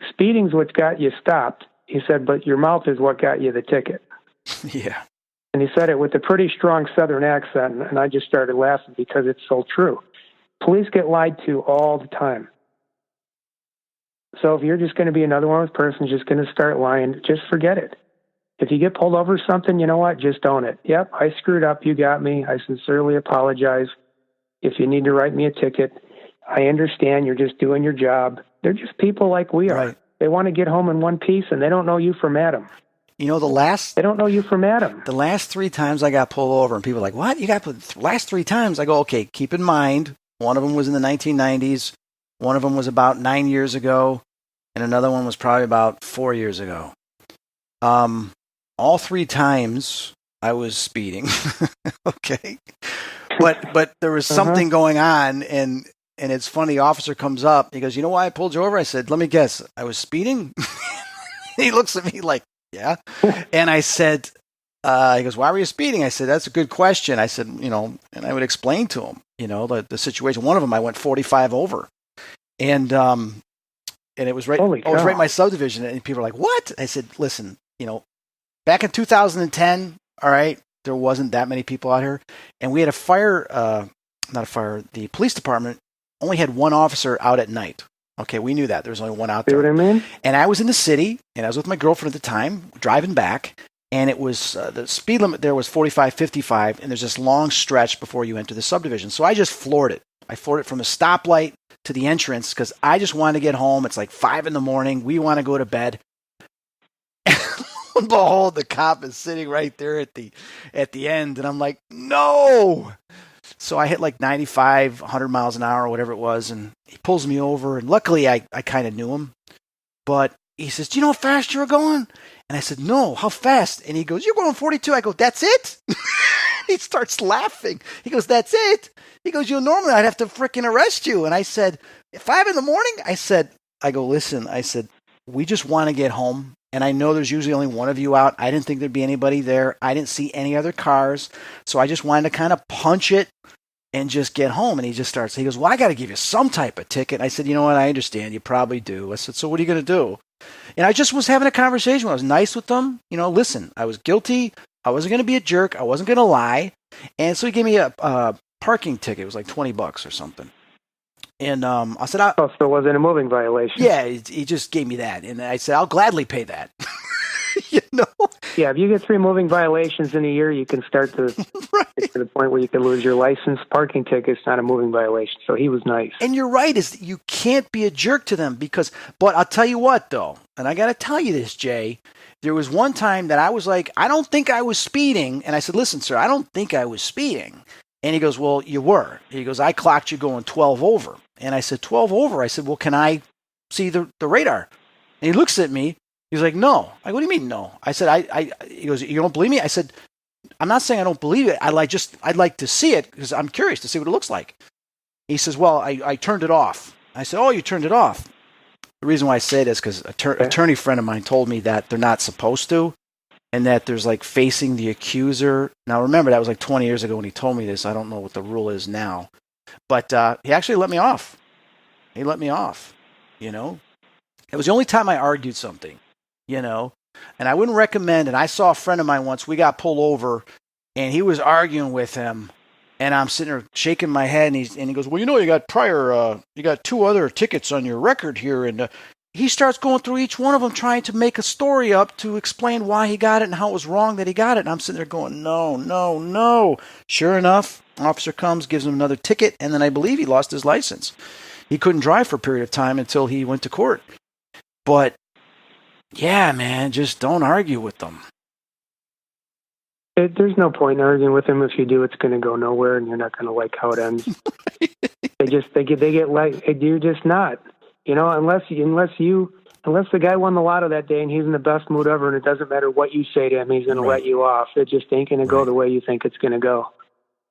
speeding's what got you stopped. He said, but your mouth is what got you the ticket. Yeah. And he said it with a pretty strong Southern accent, and I just started laughing because it's so true. Police get lied to all the time. So if you're just going to be another one of those persons just going to start lying, just forget it. If you get pulled over something, you know what? Just own it. Yep, I screwed up. You got me. I sincerely apologize. If you need to write me a ticket, I understand you're just doing your job. They're just people like we are. Right. They want to get home in one piece, and they don't know you from Adam. You know, They don't know you from Adam. The last 3 times I got pulled over, and people are like, what? You got pulled last 3 times? I go, okay, keep in mind, one of them was in the 1990s, one of them was about 9 years ago, and another one was probably about 4 years ago. All 3 times I was speeding. Okay. But there was something going on, and it's funny, the officer comes up, he goes, you know why I pulled you over? I said, let me guess, I was speeding? He looks at me like, yeah. And I said, he goes, why were you speeding? I said, that's a good question. I said, you know, and I would explain to him, you know, the situation. One of them, I went 45 over, and it was right, it was right in my subdivision, and people were like, what? I said, listen, you know, back in 2010, all right, there wasn't that many people out here, and we had the police department only had one officer out at night. Okay, we knew that. There was only one out there. See what I mean? And I was in the city, and I was with my girlfriend at the time, driving back, and it was, the speed limit there was 45, 55, and there's this long stretch before you enter the subdivision. So I just floored it. I floored it from the stoplight to the entrance because I just wanted to get home. It's like 5 a.m. We want to go to bed. And behold, the cop is sitting right there at the end, and I'm like, no! So I hit like 95, 100 miles an hour, or whatever it was, and he pulls me over. And luckily, I kind of knew him. But he says, do you know how fast you were going? And I said, no, how fast? And he goes, you're going 42. I go, that's it? He starts laughing. He goes, that's it? He goes, normally I'd have to freaking arrest you. And I said, at 5 a.m? I go, listen, I said, we just want to get home. And I know there's usually only one of you out. I didn't think there'd be anybody there. I didn't see any other cars. So I just wanted to kind of punch it and just get home. And he goes, well, I got to give you some type of ticket. I said, you know what? I understand. You probably do. I said, so what are you going to do? And I just was having a conversation. I was nice with them. You know, listen, I was guilty. I wasn't going to be a jerk. I wasn't going to lie. And so he gave me a parking ticket. It was like $20 or something. And I said, so it wasn't a moving violation. Yeah, he just gave me that. And I said, I'll gladly pay that. You know? Yeah, if you get 3 moving violations in a year, you can start to get to the point where you can lose your license. Parking ticket's not a moving violation. So he was nice. And you're right, is you can't be a jerk to them but I'll tell you what, though, and I got to tell you this, Jay, there was one time that I was like, I don't think I was speeding. And I said, listen, sir, I don't think I was speeding. And he goes, well, you were. He goes, I clocked you going 12 over. And I said, 12 over? I said, well, can I see the radar? And he looks at me. He's like, no. I go, what do you mean, no? I said, he goes, you don't believe me? I said, I'm not saying I don't believe it. I'd like to see it because I'm curious to see what it looks like. He says, well, I turned it off. I said, oh, you turned it off. The reason why I say this is because an attorney friend of mine told me that they're not supposed to, and that there's like facing the accuser. Now, remember, that was like 20 years ago when he told me this. I don't know what the rule is now. But he actually let me off. He let me off, you know. It was the only time I argued something, you know. And I wouldn't recommend, and I saw a friend of mine once, we got pulled over, and he was arguing with him. And I'm sitting there shaking my head, and he goes, well, you know, you got 2 other tickets on your record here. And he starts going through each one of them, trying to make a story up to explain why he got it and how it was wrong that he got it. And I'm sitting there going, no. Sure enough, officer comes, gives him another ticket, and then I believe he lost his license. He couldn't drive for a period of time until he went to court. But, yeah, man, just don't argue with them. There's no point in arguing with them. If you do, it's going to go nowhere, and you're not going to like how it ends. They get like, you're just not. You know, unless the guy won the lotto that day and he's in the best mood ever, and it doesn't matter what you say to him, he's going to let you off. It just ain't going to go the way you think it's going to go.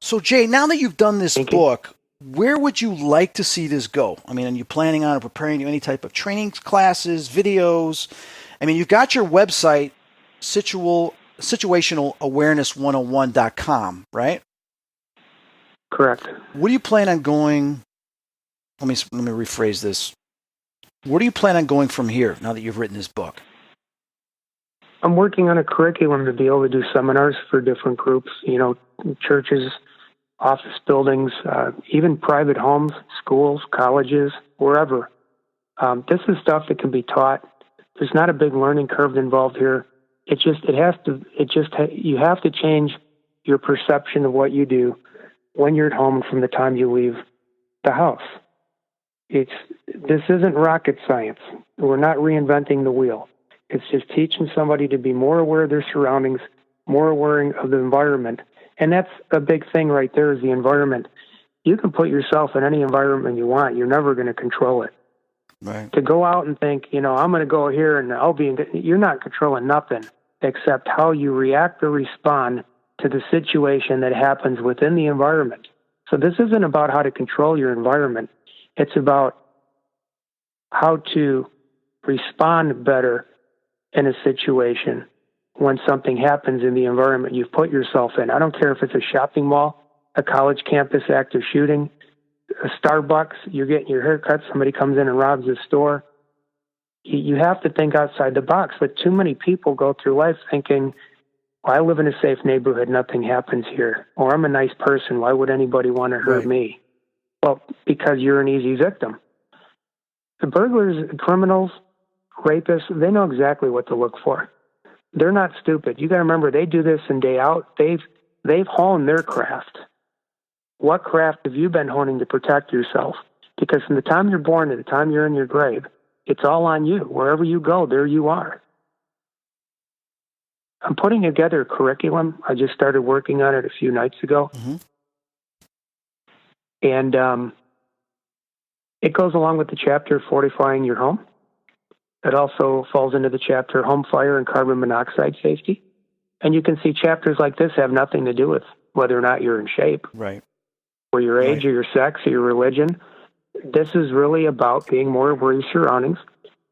So, Jay, now that you've done this book, where would you like to see this go? I mean, are you planning on preparing to any type of training classes, videos? I mean, you've got your website, situationalawareness101.com, right? Correct. What do you plan on going let me rephrase this. Where do you plan on going from here now that you've written this book? I'm working on a curriculum to be able to do seminars for different groups, churches, office buildings, even private homes, schools, colleges, wherever. This is stuff that can be taught. There's not a big learning curve involved here. You have to change your perception of what you do when you're at home from the time you leave the house. This isn't rocket science. We're not reinventing the wheel. It's just teaching somebody to be more aware of their surroundings, more aware of the environment. And that's a big thing right there, is the environment. You can put yourself in any environment you want. You're never going to control it. Right. To go out and think, I'm going to go here and you're not controlling nothing except how you react or respond to the situation that happens within the environment. So this isn't about how to control your environment. It's about how to respond better in a situation when something happens in the environment you've put yourself in. I don't care if it's a shopping mall, a college campus active shooting, a Starbucks, you're getting your hair cut, somebody comes in and robs the store. You have to think outside the box, but too many people go through life thinking, I live in a safe neighborhood, nothing happens here. Or I'm a nice person, why would anybody want to hurt me? Well, because you're an easy victim. The burglars, criminals, rapists, they know exactly what to look for. They're not stupid. You got to remember, they do this and day out. They've honed their craft. What craft have you been honing to protect yourself? Because from the time you're born to the time you're in your grave, it's all on you. Wherever you go, there you are. I'm putting together a curriculum. I just started working on it a few nights ago. Mm-hmm. And it goes along with the chapter Fortifying Your Home. It also falls into the chapter Home Fire and Carbon Monoxide Safety. And you can see chapters like this have nothing to do with whether or not you're in shape. Right. Or your age, or your sex, or your religion. This is really about being more aware of your surroundings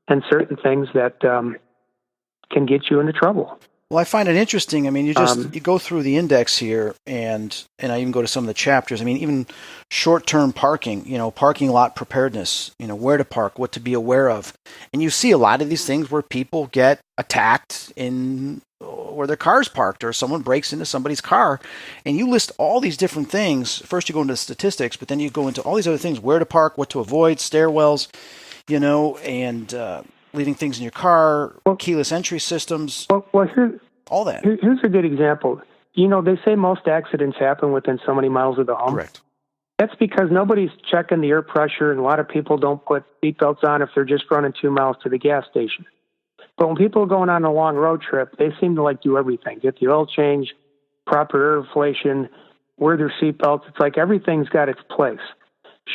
and certain things that can get you into trouble. Well, I find it interesting. I mean, you go through the index here, and I even go to some of the chapters. I mean, even short-term parking, parking lot preparedness, where to park, what to be aware of. And you see a lot of these things where people get attacked in where their car's parked, or someone breaks into somebody's car, and you list all these different things. First you go into the statistics, but then you go into all these other things: where to park, what to avoid, stairwells, and leaving things in your car, keyless entry systems, all that. Here's a good example. They say most accidents happen within so many miles of the home. Correct. That's because nobody's checking the air pressure, and a lot of people don't put seatbelts on if they're just running 2 miles to the gas station. But when people are going on a long road trip, they seem to do everything. Get the oil change, proper air inflation, wear their seatbelts. It's like everything's got its place.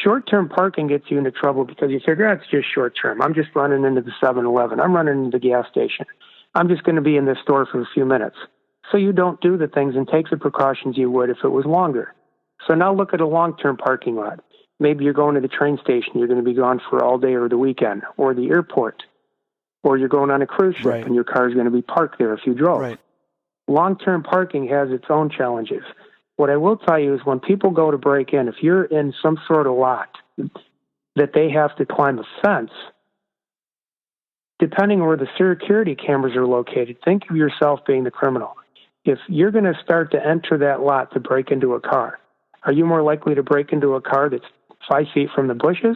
Short-term parking gets you into trouble because you figure, it's just short-term. I'm just running into the 7-Eleven. I'm running into the gas station. I'm just going to be in this store for a few minutes. So you don't do the things and take the precautions you would if it was longer. So now look at a long-term parking lot. Maybe you're going to the train station. You're going to be gone for all day or the weekend, or the airport. Or you're going on a cruise ship, right, and your car is going to be parked there if you drove. Right. Long-term parking has its own challenges. What I will tell you is when people go to break in, if you're in some sort of lot that they have to climb a fence, depending on where the security cameras are located, think of yourself being the criminal. If you're going to start to enter that lot to break into a car, are you more likely to break into a car that's 5 feet from the bushes?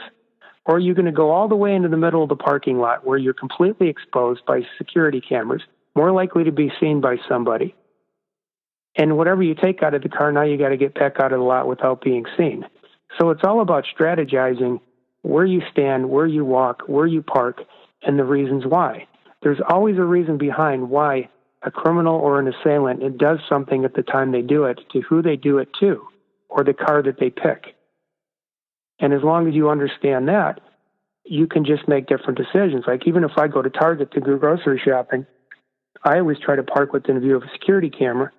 Or are you going to go all the way into the middle of the parking lot where you're completely exposed by security cameras, more likely to be seen by somebody? And whatever you take out of the car, now you got to get back out of the lot without being seen. So it's all about strategizing where you stand, where you walk, where you park, and the reasons why. There's always a reason behind why a criminal or an assailant does something at the time they do it, to who they do it to, or the car that they pick. And as long as you understand that, you can just make different decisions. Like even if I go to Target to go grocery shopping, I always try to park within view of a security camera,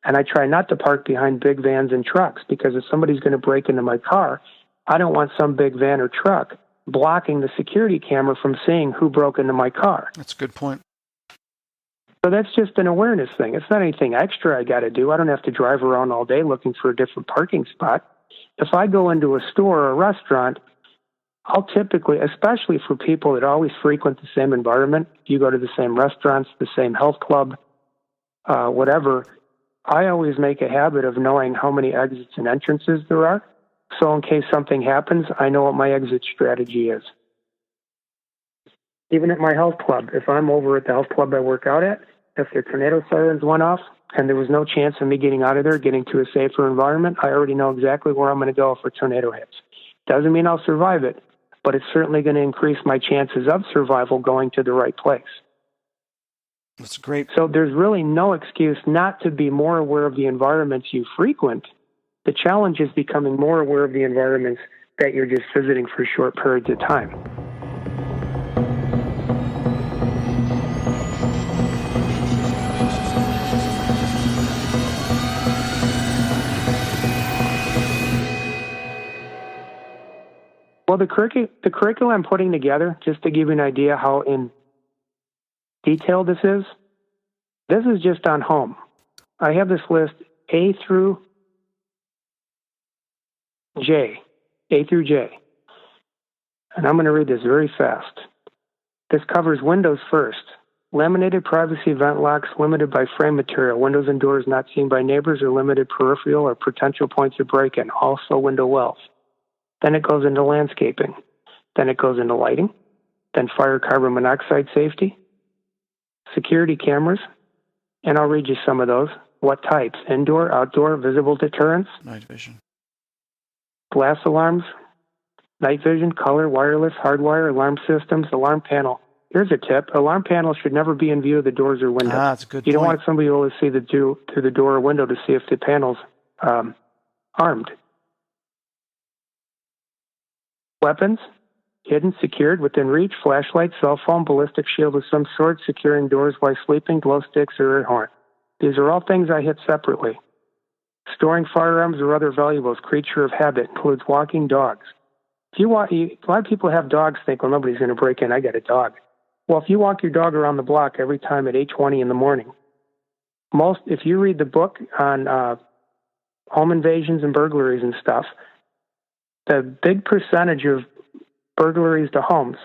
and I try not to park behind big vans and trucks, because if somebody's going to break into my car, I don't want some big van or truck blocking the security camera from seeing who broke into my car. That's a good point. So that's just an awareness thing. It's not anything extra I got to do. I don't have to drive around all day looking for a different parking spot. If I go into a store or a restaurant, I'll typically, especially for people that always frequent the same environment, you go to the same restaurants, the same health club, whatever, I always make a habit of knowing how many exits and entrances there are. So in case something happens, I know what my exit strategy is. Even at my health club, if I'm over at the health club I work out at, if the tornado sirens went off and there was no chance of me getting out of there, getting to a safer environment, I already know exactly where I'm going to go if a tornado hits. Doesn't mean I'll survive it, but it's certainly going to increase my chances of survival going to the right place. That's great. So there's really no excuse not to be more aware of the environments you frequent. The challenge is becoming more aware of the environments that you're just visiting for short periods of time. Well, the curriculum I'm putting together, just to give you an idea how in detail this is just on home. I have this list A through J. And I'm going to read this very fast. This covers windows first. Laminated privacy vent locks limited by frame material. Windows and doors not seen by neighbors or limited peripheral or potential points of break-in. Also window wells. Then it goes into landscaping. Then it goes into lighting. Then fire carbon monoxide safety. Security cameras. And I'll read you some of those. What types? Indoor, outdoor, visible deterrence. Night vision. Glass alarms. Night vision, color, wireless, hardwire, alarm systems, alarm panel. Here's a tip. Alarm panel should never be in view of the doors or windows. That's a good point. You don't want somebody able to see through the door or window to see if the panel's armed. Weapons, hidden, secured, within reach, flashlight, cell phone, ballistic shield of some sort, securing doors while sleeping, glow sticks, or air horn. These are all things I hit separately. Storing firearms or other valuables, creature of habit, includes walking dogs. A lot of people have dogs, think, well, nobody's going to break in, I got a dog. Well, if you walk your dog around the block every time at 8:20 in the morning, if you read the book on home invasions and burglaries and stuff, the big percentage of burglaries to homes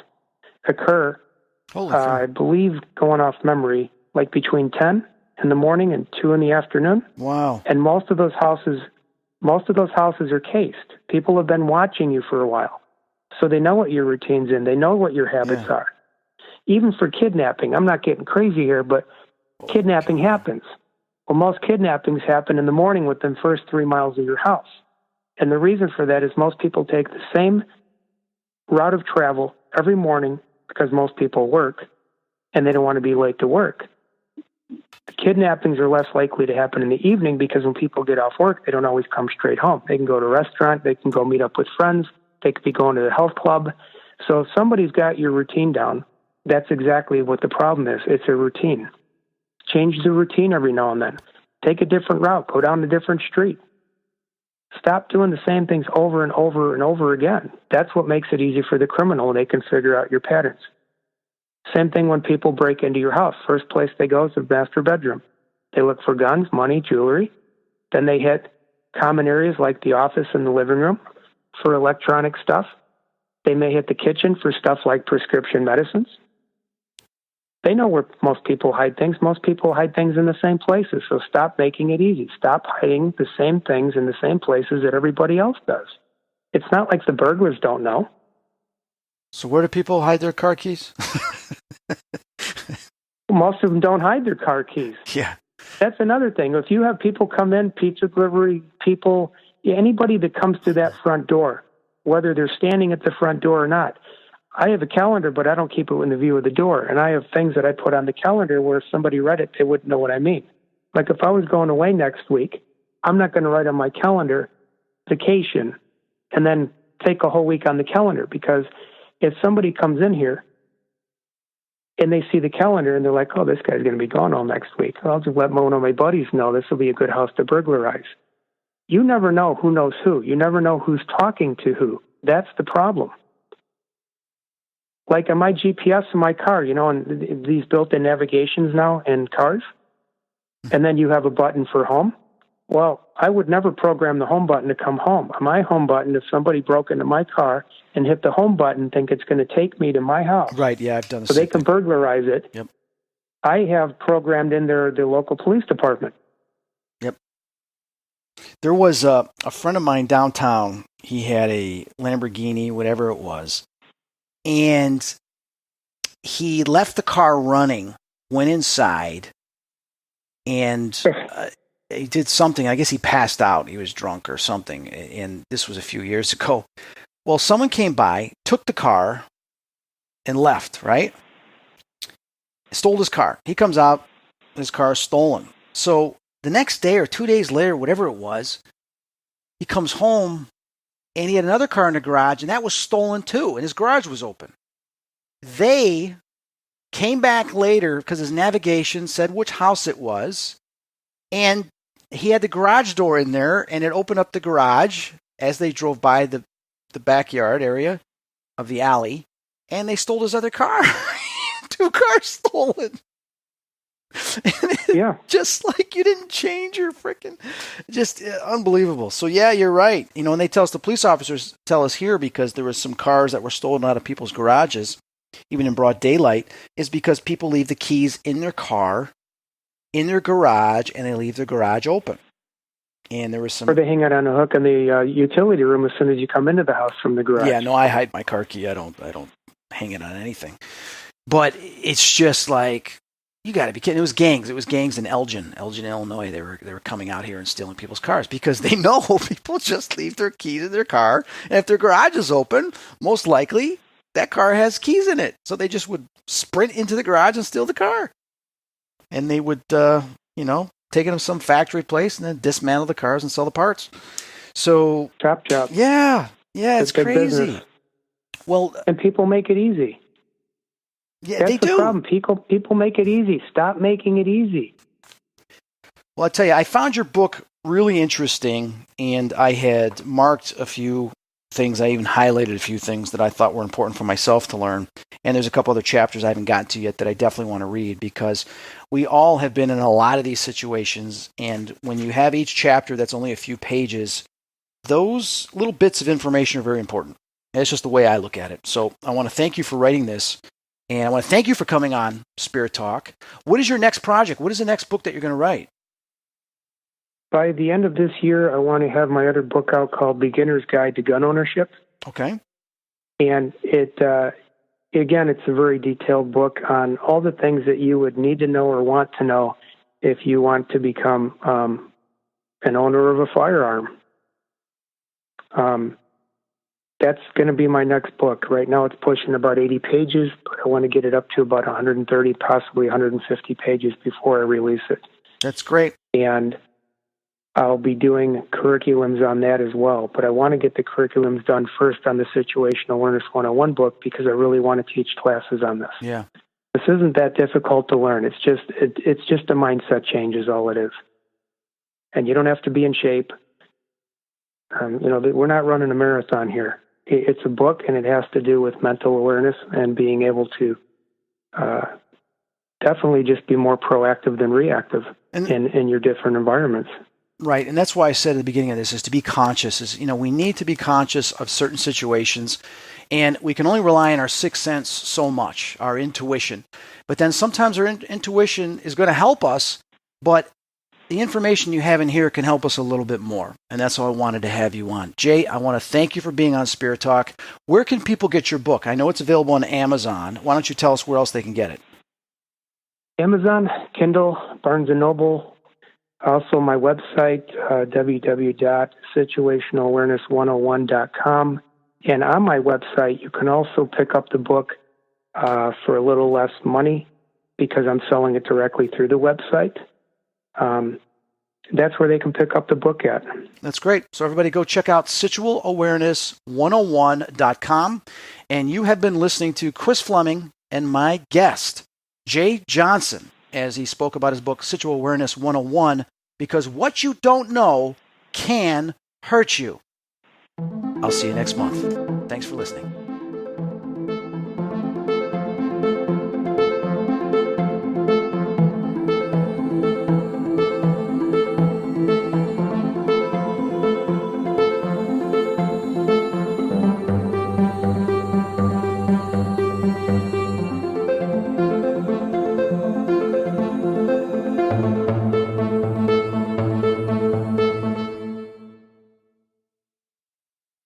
occur, I believe, going off memory, like between 10 in the morning and 2 in the afternoon. Wow. And most of those houses are cased. People have been watching you for a while. So they know what your routine's in. They know what your habits are. Even for kidnapping, I'm not getting crazy here, but kidnapping happens. Well, most kidnappings happen in the morning within the first 3 miles of your house. And the reason for that is most people take the same route of travel every morning because most people work and they don't want to be late to work. The kidnappings are less likely to happen in the evening because when people get off work, they don't always come straight home. They can go to a restaurant, they can go meet up with friends, they could be going to the health club. So if somebody's got your routine down, that's exactly what the problem is. It's a routine. Change the routine every now and then. Take a different route. Go down a different street. Stop doing the same things over and over and over again. That's what makes it easy for the criminal. They can figure out your patterns. Same thing when people break into your house. First place they go is the master bedroom. They look for guns, money, jewelry. Then they hit common areas like the office and the living room for electronic stuff. They may hit the kitchen for stuff like prescription medicines. They know where most people hide things. Most people hide things in the same places. So stop making it easy. Stop hiding the same things in the same places that everybody else does. It's not like the burglars don't know. So where do people hide their car keys? Most of them don't hide their car keys. Yeah. That's another thing. If you have people come in, pizza delivery people, anybody that comes to that front door, whether they're standing at the front door or not, I have a calendar, but I don't keep it in the view of the door. And I have things that I put on the calendar where if somebody read it, they wouldn't know what I mean. Like if I was going away next week, I'm not going to write on my calendar vacation and then take a whole week on the calendar, because if somebody comes in here and they see the calendar and they're like, oh, this guy's going to be gone all next week, I'll just let one of my buddies know this will be a good house to burglarize. You never know who knows who. You never know who's talking to who. That's the problem. Like on my GPS in my car, and these built-in navigations now in cars, and then you have a button for home. Well, I would never program the home button to come home. My home button, if somebody broke into my car and hit the home button, think it's going to take me to my house. Right, yeah, I've done the so same they can thing. burglarize it. Yep. I have programmed in the local police department. Yep. There was a friend of mine downtown. He had a Lamborghini, whatever it was, and he left the car running, went inside, and he did something. I guess he passed out. He was drunk or something, and this was a few years ago. Well, someone came by, took the car, and left, right? Stole his car. He comes out, his car is stolen. So the next day or 2 days later, whatever it was, he comes home, and he had another car in the garage, and that was stolen too, and his garage was open. They came back later because his navigation said which house it was, and he had the garage door in there, and it opened up the garage as they drove by the backyard area of the alley, and they stole his other car. 2 cars stolen. Yeah. Just like you didn't change your freaking, just unbelievable. So yeah, you're right. You know, and they tell us, the police officers tell us here, because there was some cars that were stolen out of people's garages, even in broad daylight, is because people leave the keys in their car, in their garage, and they leave their garage open. And there was some... Or they hang it on a hook in the utility room as soon as you come into the house from the garage. Yeah, no, I hide my car key. I don't hang it on anything. But it's just like, you got to be kidding. It was gangs. It was gangs in Elgin, Illinois. They were coming out here and stealing people's cars because they know people just leave their keys in their car. And if their garage is open, most likely that car has keys in it. So they just would sprint into the garage and steal the car. And they would, take it to some factory place and then dismantle the cars and sell the parts. So, Chop. Yeah, it's crazy. Business. Well, and people make it easy. Yeah, that's they do. The problem. People make it easy. Stop making it easy. Well, I tell you, I found your book really interesting, and I had marked a few things. I even highlighted a few things that I thought were important for myself to learn. And there's a couple other chapters I haven't gotten to yet that I definitely want to read, because we all have been in a lot of these situations. And when you have each chapter that's only a few pages, those little bits of information are very important. And it's just the way I look at it. So I want to thank you for writing this. And I want to thank you for coming on Spirit Talk. What is your next project? What is the next book that you're going to write? By the end of this year, I want to have my other book out called Beginner's Guide to Gun Ownership. Okay. And it's a very detailed book on all the things that you would need to know or want to know if you want to become an owner of a firearm. That's going to be my next book. Right now it's pushing about 80 pages, but I want to get it up to about 130, possibly 150 pages before I release it. That's great. And I'll be doing curriculums on that as well. But I want to get the curriculums done first on the Situational Awareness 101 book, because I really want to teach classes on this. Yeah. This isn't that difficult to learn. It's just a mindset change is all it is. And you don't have to be in shape. We're not running a marathon here. It's a book, and it has to do with mental awareness and being able to definitely just be more proactive than reactive in your different environments. Right, and that's why I said at the beginning of this is to be conscious. We need to be conscious of certain situations, and we can only rely on our sixth sense so much, our intuition. But then sometimes our intuition is going to help us, but the information you have in here can help us a little bit more. And that's why I wanted to have you on. Jay, I want to thank you for being on Spirit Talk. Where can people get your book? I know it's available on Amazon. Why don't you tell us where else they can get it? Amazon, Kindle, Barnes & Noble. Also my website, www.situationalawareness101.com. And on my website, you can also pick up the book for a little less money, because I'm selling it directly through the website. That's where they can pick up the book at. That's great. So everybody go check out situationalawareness101.com. And you have been listening to Chris Fleming and my guest, Jay Johnson, as he spoke about his book, Situational Awareness 101, because what you don't know can hurt you. I'll see you next month. Thanks for listening.